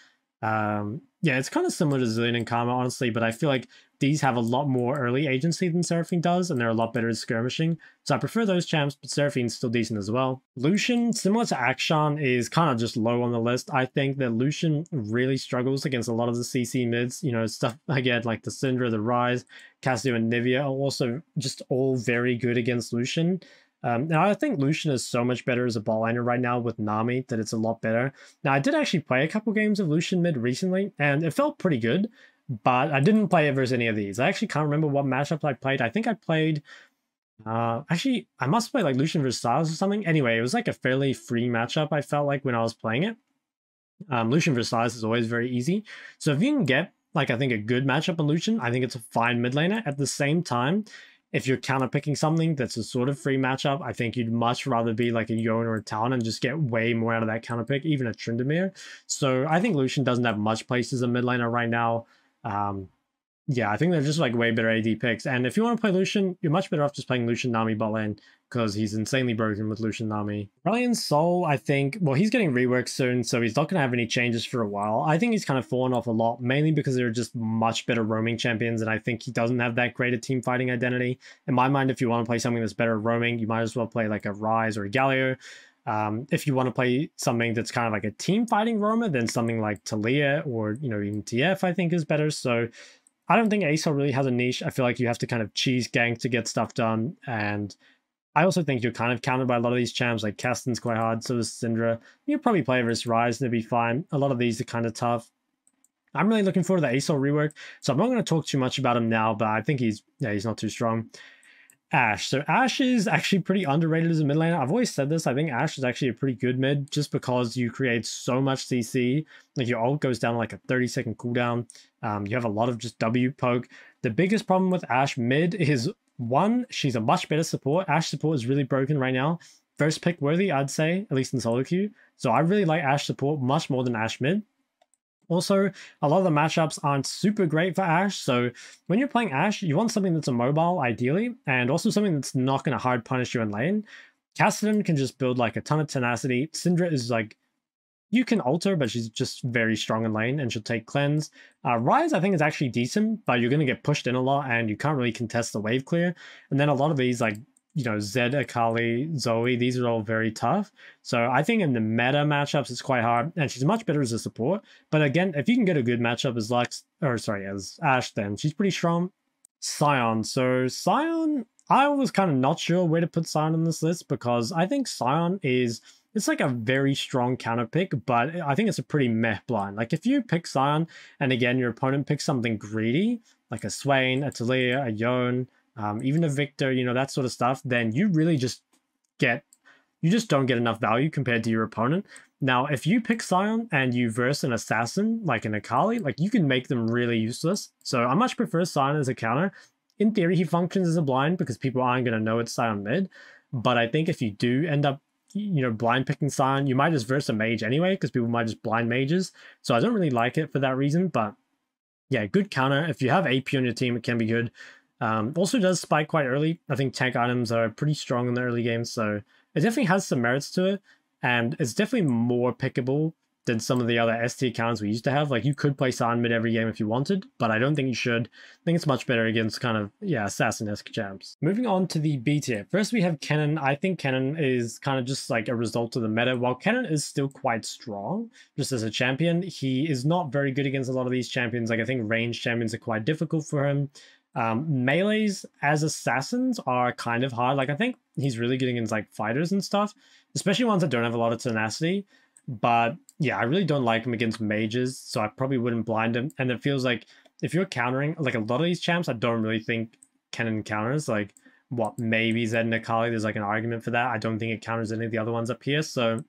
Speaker 1: Yeah, it's kind of similar to Zilean and Karma, honestly, but I feel like these have a lot more early agency than Seraphine does, and they're a lot better at skirmishing. So I prefer those champs, but Seraphine's still decent as well. Lucian, similar to Akshan, is kind of just low on the list. I think that Lucian really struggles against a lot of the CC mids. Stuff again like the Syndra, the Ryze, Cassio, and Anivia are also just all very good against Lucian. Now, I think Lucian is so much better as a bot laner right now with Nami that it's a lot better. Now, I did actually play a couple games of Lucian mid recently, and it felt pretty good, but I didn't play it versus any of these. I actually can't remember what matchups I played. I think I played... actually, I must play like Lucian versus Sylas or something. Anyway, it was like a fairly free matchup, I felt like, when I was playing it. Lucian versus Sylas is always very easy. So if you can get, like, I think a good matchup on Lucian, I think it's a fine mid laner. At the same time, if you're counterpicking something that's a sort of free matchup, I think you'd much rather be like a Yone or a Talon and just get way more out of that counterpick, even a Tryndamere. So I think Lucian doesn't have much place as a mid laner right now. Yeah, I think they're just like way better AD picks. And if you want to play Lucian, you're much better off just playing Lucian Nami bot lane because he's insanely broken with Lucian Nami. Aurelion Sol, I think, well, he's getting reworked soon, so he's not going to have any changes for a while. I think he's kind of fallen off a lot, mainly because they're just much better roaming champions, and I think he doesn't have that great a team fighting identity. In my mind, if you want to play something that's better at roaming, you might as well play like a Ryze or a Galio. If you want to play something that's kind of like a team fighting roamer, then something like Taliyah or, you know, even TF I think is better. So I don't think ASO really has a niche. I feel like you have to kind of cheese gank to get stuff done. And I also think you're kind of countered by a lot of these champs, like Kassadin's quite hard, so is Syndra. You probably play versus Ryze and it'll be fine. A lot of these are kind of tough. I'm really looking forward to the ASO rework, so I'm not going to talk too much about him now, but I think he's not too strong. Ashe. So Ashe is actually pretty underrated as a mid laner. I've always said this. I think Ashe is actually a pretty good mid just because you create so much CC. Like your ult goes down like a 30-second cooldown. You have a lot of just W poke. The biggest problem with Ashe mid is, one, she's a much better support. Ashe support is really broken right now. First pick worthy, I'd say, at least in solo queue. So I really like Ashe support much more than Ashe mid. Also, a lot of the matchups aren't super great for Ashe, so when you're playing Ashe, you want something that's immobile, ideally, and also something that's not going to hard punish you in lane. Kassadin can just build like a ton of tenacity. Syndra is like, you can ult her, but she's just very strong in lane, and she'll take cleanse. Ryze, I think, is actually decent, but you're going to get pushed in a lot, and you can't really contest the wave clear. And then a lot of these, like, you know, Zed, Akali, Zoe, these are all very tough. So I think in the meta matchups, it's quite hard, and she's much better as a support. But again, if you can get a good matchup as Ashe, then she's pretty strong. Sion. So Sion, I was kind of not sure where to put Sion on this list because I think Sion is, it's like a very strong counter pick, but I think it's a pretty meh blind. Like if you pick Sion, and again, your opponent picks something greedy, like a Swain, a Taliyah, a Yone, even a Viktor, you know, that sort of stuff, then you really just don't get enough value compared to your opponent. Now, if you pick Sion and you verse an assassin, like an Akali, like you can make them really useless. So I much prefer Sion as a counter. In theory, he functions as a blind because people aren't going to know it's Sion mid. But I think if you do end up, you know, blind picking Sion, you might just verse a mage anyway because people might just blind mages. So I don't really like it for that reason. But yeah, good counter. If you have AP on your team, it can be good. Also does spike quite early. I think tank items are pretty strong in the early game, so it definitely has some merits to it, and it's definitely more pickable than some of the other ST accounts we used to have. Like, you could play Sion mid every game if you wanted, but I don't think you should. I think it's much better against kind of, yeah, assassin-esque champs. Moving on to the B tier. First, we have Kennen. I think Kennen is kind of just like a result of the meta. While Kennen is still quite strong, just as a champion, he is not very good against a lot of these champions. Like, I think ranged champions are quite difficult for him. Melees as assassins are kind of hard. Like, I think he's really good against like fighters and stuff, especially ones that don't have a lot of tenacity. But yeah, I really don't like him against mages, so I probably wouldn't blind him. And it feels like if you're countering like a lot of these champs, I don't really think Kennen counters. Like, what, maybe Zed and Akali, there's like an argument for that. I don't think it counters any of the other ones up here. So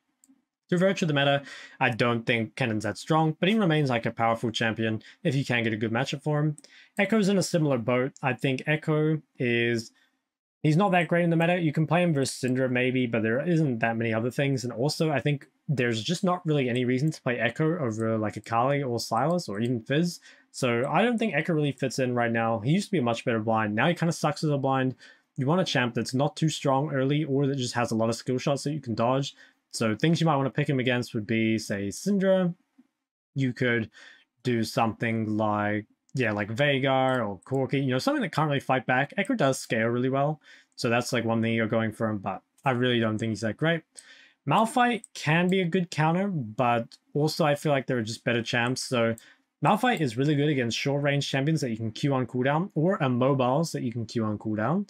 Speaker 1: through virtue of the meta, I don't think Kennen's that strong, but he remains like a powerful champion if you can get a good matchup for him. Echo's in a similar boat. I think Echo is, he's not that great in the meta. You can play him versus Syndra maybe, but there isn't that many other things. And also, I think there's just not really any reason to play Echo over like Akali or Sylas or even Fizz. So I don't think Echo really fits in right now. He used to be a much better blind. Now he kind of sucks as a blind. You want a champ that's not too strong early or that just has a lot of skill shots that you can dodge. So things you might want to pick him against would be, say, Syndra. You could do something like, yeah, like Veigar or Corki, you know, something that can't really fight back. Echo does scale really well, so that's like one thing you're going for him, but I really don't think he's that great. Malphite can be a good counter, but also I feel like there are just better champs. So Malphite is really good against short-range champions that you can Q on cooldown, or immobiles that you can Q on cooldown.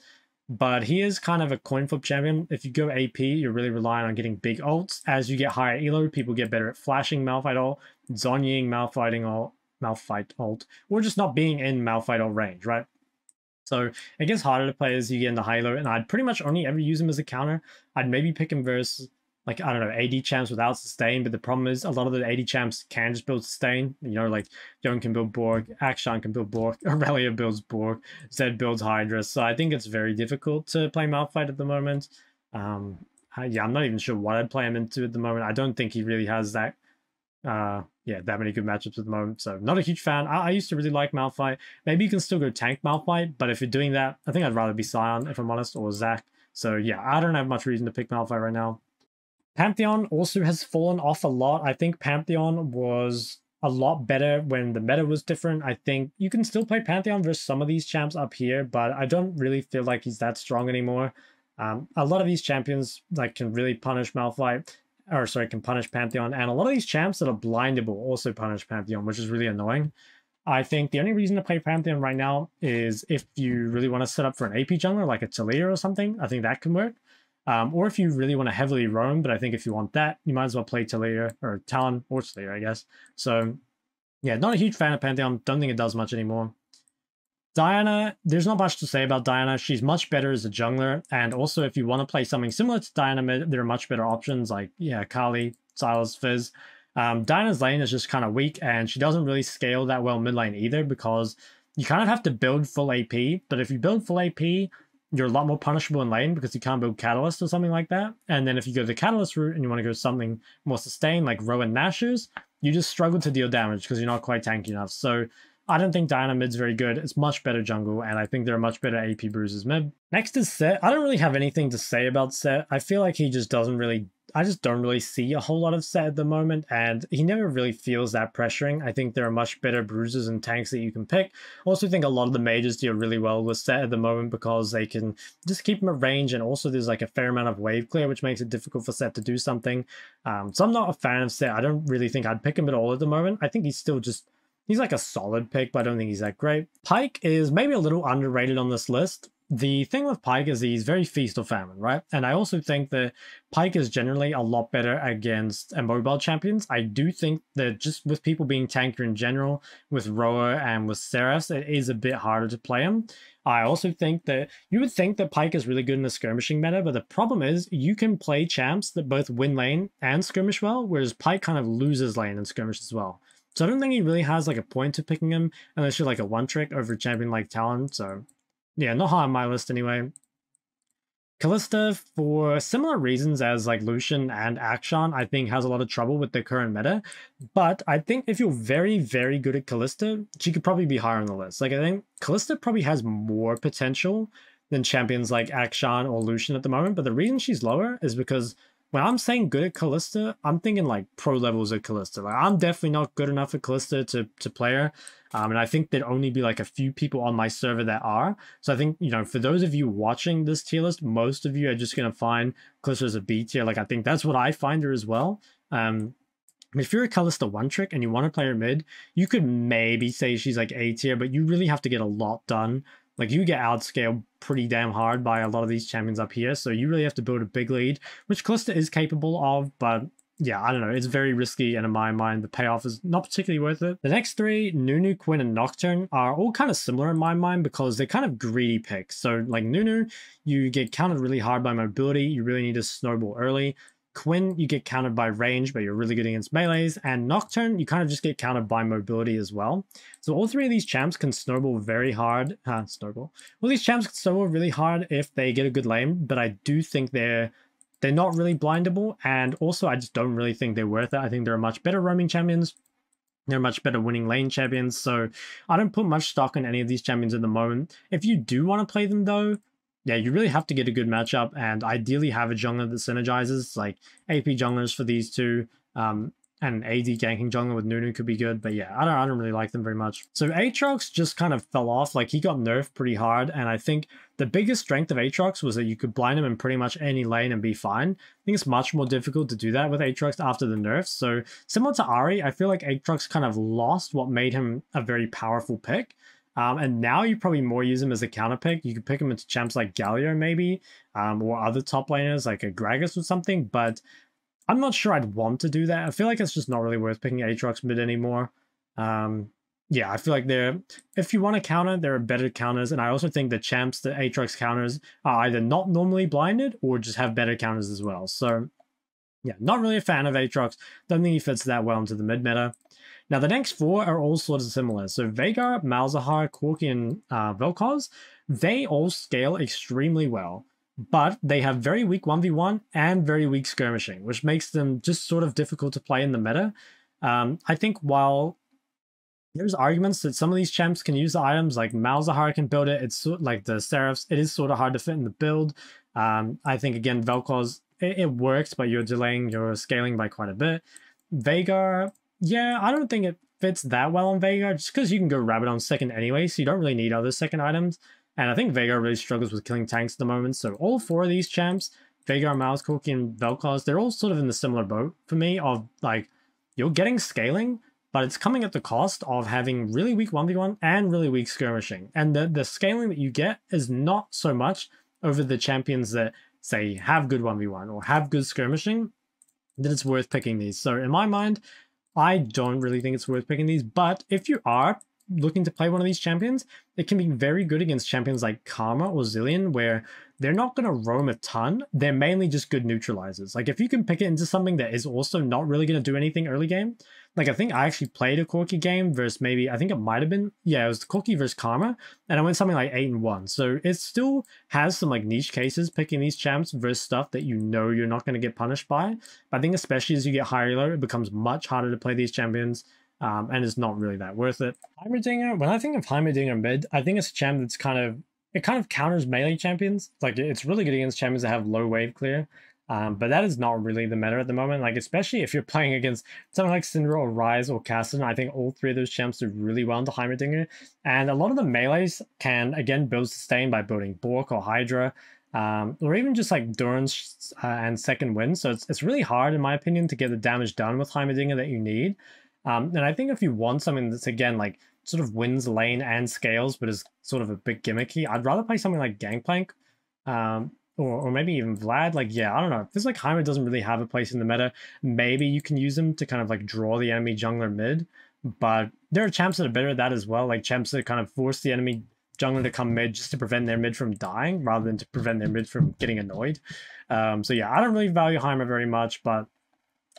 Speaker 1: But he is kind of a coin flip champion. If you go AP, you're really relying on getting big ults. As you get higher elo, people get better at flashing Malphite ult, Zhonyaing Malphite ult, or just not being in Malphite ult range, right? So it gets harder to play as you get into high elo, and I'd pretty much only ever use him as a counter. I'd maybe pick him versus, like, I don't know, AD champs without sustain, but the problem is a lot of the AD champs can just build sustain. You know, like Yone can build Borg, Akshan can build Borg, Aurelia builds Borg, Zed builds Hydra. So I think it's very difficult to play Malphite at the moment. Yeah, I'm not even sure what I'd play him into at the moment. I don't think he really has that, that many good matchups at the moment. So not a huge fan. I used to really like Malphite. Maybe you can still go tank Malphite, but if you're doing that, I think I'd rather be Sion, if I'm honest, or Zac. So yeah, I don't have much reason to pick Malphite right now. Pantheon also has fallen off a lot. I think Pantheon was a lot better when the meta was different. I think you can still play Pantheon versus some of these champs up here, but I don't really feel like he's that strong anymore. A lot of these champions like can really punish Malphite, or sorry, can punish Pantheon, and a lot of these champs that are blindable also punish Pantheon, which is really annoying. I think the only reason to play Pantheon right now is if you really want to set up for an AP jungler, like a Taliyah or something. I think that can work. Or if you really want to heavily roam, but I think if you want that, you might as well play Taliyah, or Talon, or Taliyah, I guess. So, yeah, not a huge fan of Pantheon. Don't think it does much anymore. Diana, there's not much to say about Diana. She's much better as a jungler, and also if you want to play something similar to Diana mid, there are much better options like, yeah, Akali, Sylas, Fizz. Diana's lane is just kind of weak, and she doesn't really scale that well mid lane either, because you kind of have to build full AP, but if you build full AP, you're a lot more punishable in lane because you can't build Catalyst or something like that. And then if you go the Catalyst route and you want to go something more sustained like Rowan Nashers, you just struggle to deal damage because you're not quite tanky enough. So I don't think Diana mid's very good. It's much better jungle, and I think there are much better AP bruisers mid. Next is Set. I don't really have anything to say about Set. I feel like he just doesn't really... I just don't really see a whole lot of Set at the moment, and he never really feels that pressuring. I think there are much better bruisers and tanks that you can pick. Also think a lot of the mages deal really well with Set at the moment because they can just keep him at range, and also there's like a fair amount of wave clear, which makes it difficult for Set to do something. So I'm not a fan of Set. I don't really think I'd pick him at all at the moment. I think he's still just... He's like a solid pick, but I don't think he's that great. Pyke is maybe a little underrated on this list. The thing with Pyke is he's very feast or famine, right? And I also think that Pyke is generally a lot better against mobile champions. I do think that just with people being tankier in general, with Roa and with Xerath, it is a bit harder to play him. I also think that you would think that Pyke is really good in the skirmishing meta, but the problem is you can play champs that both win lane and skirmish well, whereas Pyke kind of loses lane and skirmish as well. So I don't think he really has like a point to picking him unless you're like a one trick over a champion like Talon. So yeah, not high on my list anyway. Kalista, for similar reasons as like Lucian and Akshan, I think has a lot of trouble with the current meta. But I think if you're very, very good at Kalista, she could probably be higher on the list. Like I think Kalista probably has more potential than champions like Akshan or Lucian at the moment. But the reason she's lower is because when I'm saying good at Kalista, I'm thinking like pro levels of Kalista. Like I'm definitely not good enough at Kalista to play her. And I think there'd only be like a few people on my server that are. So I think, you know, for those of you watching this tier list, most of you are just going to find Kalista as a B tier. Like I think that's what I find her as well. If you're a Kalista one trick and you want to play her mid, you could maybe say she's like A tier, but you really have to get a lot done. Like you get outscaled pretty damn hard by a lot of these champions up here, so you really have to build a big lead, which Kalista is capable of, but yeah, I don't know, it's very risky, and in my mind, the payoff is not particularly worth it. The next three, Nunu, Quinn, and Nocturne, are all kind of similar in my mind because they're kind of greedy picks. So like Nunu, you get countered really hard by mobility, you really need to snowball early. Quinn, you get countered by range, but you're really good against melees. And Nocturne, you kind of just get countered by mobility as well. So all three of these champs can snowball very hard. All these champs can snowball really hard if they get a good lane, but I do think they're not really blindable. And also, I just don't really think they're worth it. I think there are much better roaming champions. They're much better winning lane champions. So I don't put much stock in any of these champions at the moment. If you do want to play them though, yeah, you really have to get a good matchup and ideally have a jungler that synergizes, like AP junglers for these two, and an AD ganking jungler with Nunu could be good, but yeah, I don't really like them very much. So Aatrox just kind of fell off, like he got nerfed pretty hard, and I think the biggest strength of Aatrox was that you could blind him in pretty much any lane and be fine. I think it's much more difficult to do that with Aatrox after the nerfs, so similar to Ahri, I feel like Aatrox kind of lost what made him a very powerful pick. And now you probably more use him as a counter pick. You could pick him into champs like Galio maybe, or other top laners like a Gragas or something, but I'm not sure I'd want to do that. I feel like it's just not really worth picking Aatrox mid anymore. Yeah, I feel like if you want to counter, there are better counters, and I also think the champs that Aatrox counters are either not normally blinded or just have better counters as well. So yeah, not really a fan of Aatrox. Don't think he fits that well into the mid meta. Now, the next four are all sort of similar. So Veigar, Malzahar, Corki, and Vel'Koz, they all scale extremely well, but they have very weak 1v1 and very weak skirmishing, which makes them just sort of difficult to play in the meta. I think while there's arguments that some of these champs can use the items, like Malzahar can build it, it's sort of like the Seraphs, it is sort of hard to fit in the build. I think, again, Vel'Koz, it works, but you're delaying your scaling by quite a bit. Veigar... yeah, I don't think it fits that well on Veigar, just because you can go Rabadon second anyway, so you don't really need other second items. And I think Veigar really struggles with killing tanks at the moment. So all 4 of these champs, Veigar, Mouse, Corki, and Vel'Koz, they're all sort of in the similar boat for me of like, you're getting scaling, but it's coming at the cost of having really weak 1v1 and really weak skirmishing. And the scaling that you get is not so much over the champions that, say, have good 1v1 or have good skirmishing, that it's worth picking these. So in my mind, I don't really think it's worth picking these, but if you are looking to play one of these champions, it can be very good against champions like Karma or Zilean, where they're not going to roam a ton. They're mainly just good neutralizers. Like if you can pick it into something that is also not really going to do anything early game, like I think I actually played a Corki game versus maybe, I think it might have been, yeah, it was Corki versus Karma, and I went something like 8-1. So it still has some like niche cases picking these champs versus stuff that you know you're not going to get punished by. But I think especially as you get higher elo, it becomes much harder to play these champions. And it's not really that worth it. Heimerdinger, when I think of Heimerdinger mid, I think it's a champ that's it kind of counters melee champions. Like it's really good against champions that have low wave clear. But that is not really the meta at the moment. Like especially if you're playing against something like Syndra or Ryze or Kassadin, I think all 3 of those champs do really well into Heimerdinger. And a lot of the melees can again build sustain by building Bork or Hydra. Or even just like Durance and second wind. So it's really hard in my opinion to get the damage done with Heimerdinger that you need. And I think if you want something that's, again, like sort of wins lane and scales, but is sort of a bit gimmicky, I'd rather play something like Gangplank, or maybe even Vlad. Like, yeah, I don't know. It feels like Heimer doesn't really have a place in the meta. Maybe you can use him to kind of like draw the enemy jungler mid, but there are champs that are better at that as well, like champs that kind of force the enemy jungler to come mid just to prevent their mid from dying, rather than to prevent their mid from getting annoyed. So yeah, I don't really value Heimer very much, but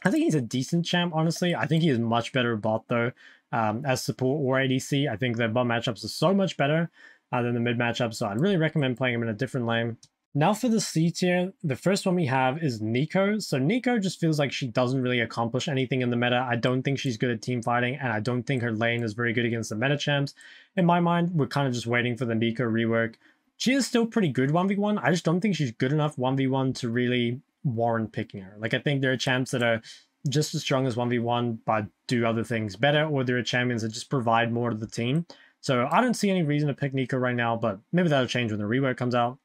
Speaker 1: I think he's a decent champ, honestly. I think he is much better bot, though, as support or ADC. I think their bot matchups are so much better than the mid matchups, so I'd really recommend playing him in a different lane. Now for the C tier, the first one we have is Neeko. So Neeko just feels like she doesn't really accomplish anything in the meta. I don't think she's good at team fighting, and I don't think her lane is very good against the meta champs. In my mind, we're kind of just waiting for the Neeko rework. She is still pretty good 1v1. I just don't think she's good enough 1v1 to really warrant picking her. Like I think there are champs that are just as strong as 1v1 but do other things better, or there are champions that just provide more to the team. So I don't see any reason to pick Neeko right now, but maybe that'll change when the rework comes out.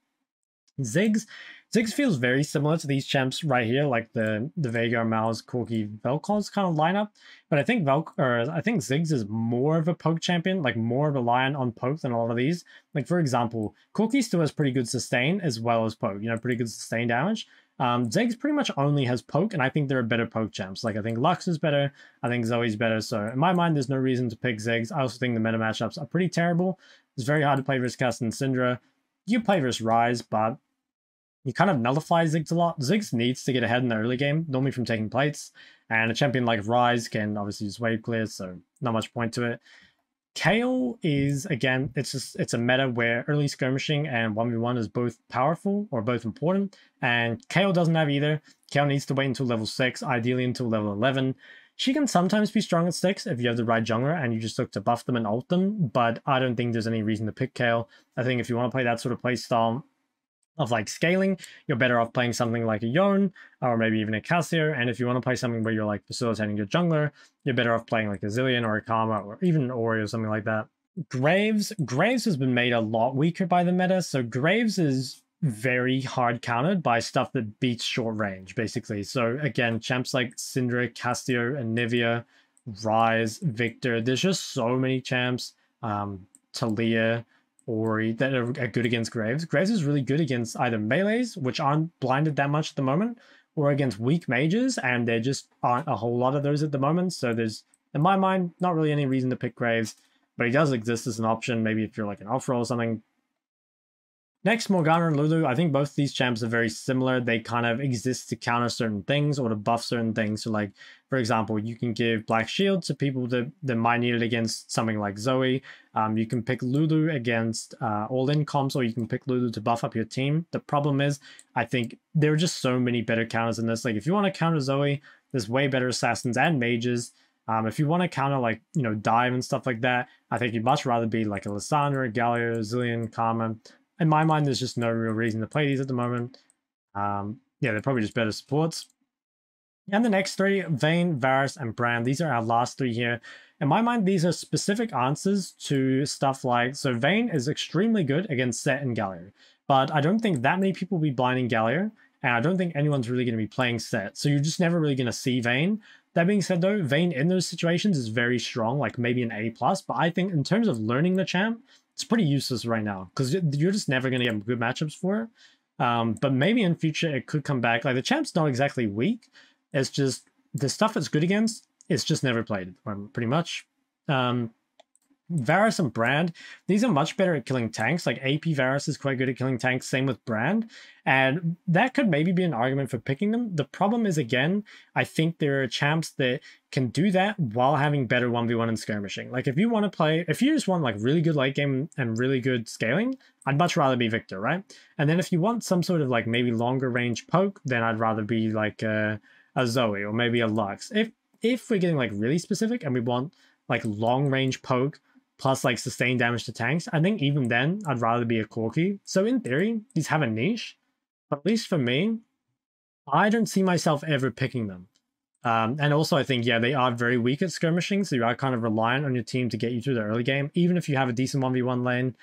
Speaker 1: Ziggs feels very similar to these champs right here, like the Veigar, Mouse, Corki, Vel'Koz kind of lineup. But I think Ziggs is more of a poke champion, like more reliant on poke than a lot of these. Like for example, Corki still has pretty good sustain as well as poke, you know, pretty good sustain damage. Ziggs pretty much only has poke, and I think there are better poke champs. Like I think Lux is better, I think Zoe's better. So in my mind, there's no reason to pick Ziggs. I also think the meta matchups are pretty terrible. It's very hard to play versus Kassadin and Syndra. You play versus Ryze, but you kind of nullify Ziggs a lot. Ziggs needs to get ahead in the early game, normally from taking plates. And a champion like Ryze can obviously just wave clear, so not much point to it. Kayle is, again, it's a meta where early skirmishing and 1v1 is both powerful or both important, and Kayle doesn't have either. Kayle needs to wait until level 6, ideally until level 11. She can sometimes be strong at 6 if you have the right jungler and you just look to buff them and ult them, but I don't think there's any reason to pick Kayle. I think if you want to play that sort of playstyle of like scaling, you're better off playing something like a Yone or maybe even a Cassio. And if you want to play something where you're like facilitating your jungler, you're better off playing like a Zilean or a Karma or even an Ori or something like that. Graves has been made a lot weaker by the meta. So Graves is very hard countered by stuff that beats short range, basically. So again, champs like Syndra, Cassio, Anivia, Ryze, Viktor, there's just so many champs, Taliyah, Ori, that are good against Graves. Graves is really good against either melees, which aren't blinded that much at the moment, or against weak mages, and there just aren't a whole lot of those at the moment. So there's, in my mind, not really any reason to pick Graves, but he does exist as an option, maybe if you're like an off-roll or something. Next, Morgana and Lulu. I think both these champs are very similar. They kind of exist to counter certain things or to buff certain things. So like, for example, you can give Black Shield to people that might need it against something like Zoe. You can pick Lulu against all-in comps, or you can pick Lulu to buff up your team. The problem is, I think there are just so many better counters in this. Like if you want to counter Zoe, there's way better assassins and mages. If you want to counter like, you know, dive and stuff like that, I think you'd much rather be like a Lissandra, Galio, Zilean, Karma. In my mind, there's just no real reason to play these at the moment. Yeah, they're probably just better supports. And the next three, Vayne, Varus, and Brand. These are our last three here. In my mind, these are specific answers to stuff like, so Vayne is extremely good against Set and Galio, but I don't think that many people will be blinding Galio, and I don't think anyone's really going to be playing Set, so you're just never really going to see Vayne. That being said though, Vayne in those situations is very strong, like maybe an A+, but I think in terms of learning the champ, it's pretty useless right now, because you're just never going to get good matchups for it. But maybe in future it could come back. Like the champ's not exactly weak, it's just the stuff it's good against, it's just never played, pretty much. Varus and Brand, these are much better at killing tanks. Like AP Varus is quite good at killing tanks, same with Brand. And that could maybe be an argument for picking them. The problem is, again, I think there are champs that can do that while having better 1v1 and skirmishing. Like if you want to play, if you just want like really good late game and really good scaling, I'd much rather be Viktor, right? And then if you want some sort of like maybe longer range poke, then I'd rather be like a Zoe or maybe a Lux. If we're getting like really specific and we want like long range poke plus like sustained damage to tanks, I think even then I'd rather be a Corki. So in theory, these have a niche, but at least for me, I don't see myself ever picking them. And also I think, yeah, they are very weak at skirmishing, so you are kind of reliant on your team to get you through the early game, even if you have a decent 1v1 lane.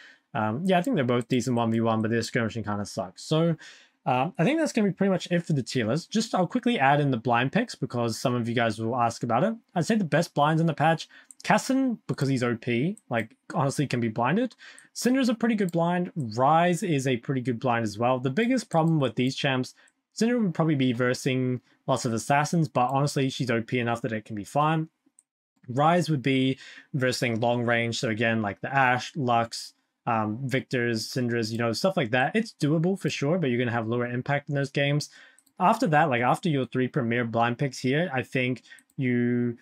Speaker 1: Yeah, I think they're both decent 1v1, but their skirmishing kind of sucks. So I think that's going to be pretty much it for the tier list. Just I'll quickly add in the blind picks because some of you guys will ask about it. I'd say the best blinds in the patch, Kassadin, because he's OP, like honestly can be blinded. Syndra's a pretty good blind. Ryze is a pretty good blind as well. The biggest problem with these champs, Syndra would probably be versing lots of assassins, but honestly she's OP enough that it can be fine. Ryze would be versing long range, so again like the Ashe, Lux, Viktor's, Syndra's, you know, stuff like that. It's doable for sure, but you're going to have lower impact in those games. After that, like after your 3 premier blind picks here, I think you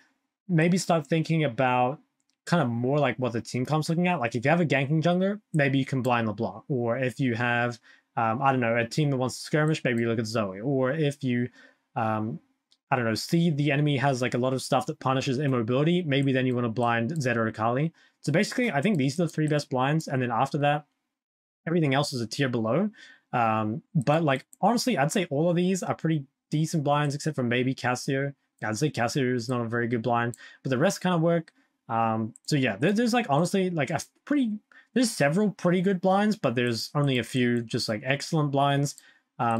Speaker 1: maybe start thinking about kind of more like what the team comp's looking at. Like if you have a ganking jungler, maybe you can blind LeBlanc. Or if you have, I don't know, a team that wants to skirmish, maybe you look at Zoe. Or if you, I don't know, see the enemy has like a lot of stuff that punishes immobility, maybe then you want to blind Zed or Akali. So basically, I think these are the 3 best blinds. And then after that, everything else is a tier below. But like, honestly, I'd say all of these are pretty decent blinds, except for maybe Cassio. I'd say Cassio is not a very good blind, but the rest kind of work. So yeah, there's like, honestly, like there's several pretty good blinds, but there's only a few just like excellent blinds.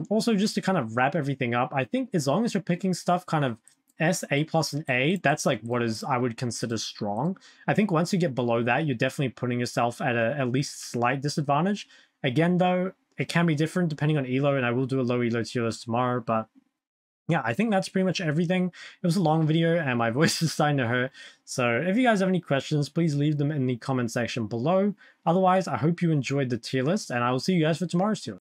Speaker 1: Also, just to kind of wrap everything up, I think as long as you're picking stuff kind of S, A+, and A, that's like what is I would consider strong. I think once you get below that, you're definitely putting yourself at a at least slight disadvantage. Again, though, it can be different depending on elo, and I will do a low elo tier list tomorrow, but yeah, I think that's pretty much everything. It was a long video and my voice is starting to hurt. So if you guys have any questions, please leave them in the comment section below. Otherwise, I hope you enjoyed the tier list and I will see you guys for tomorrow's tier list.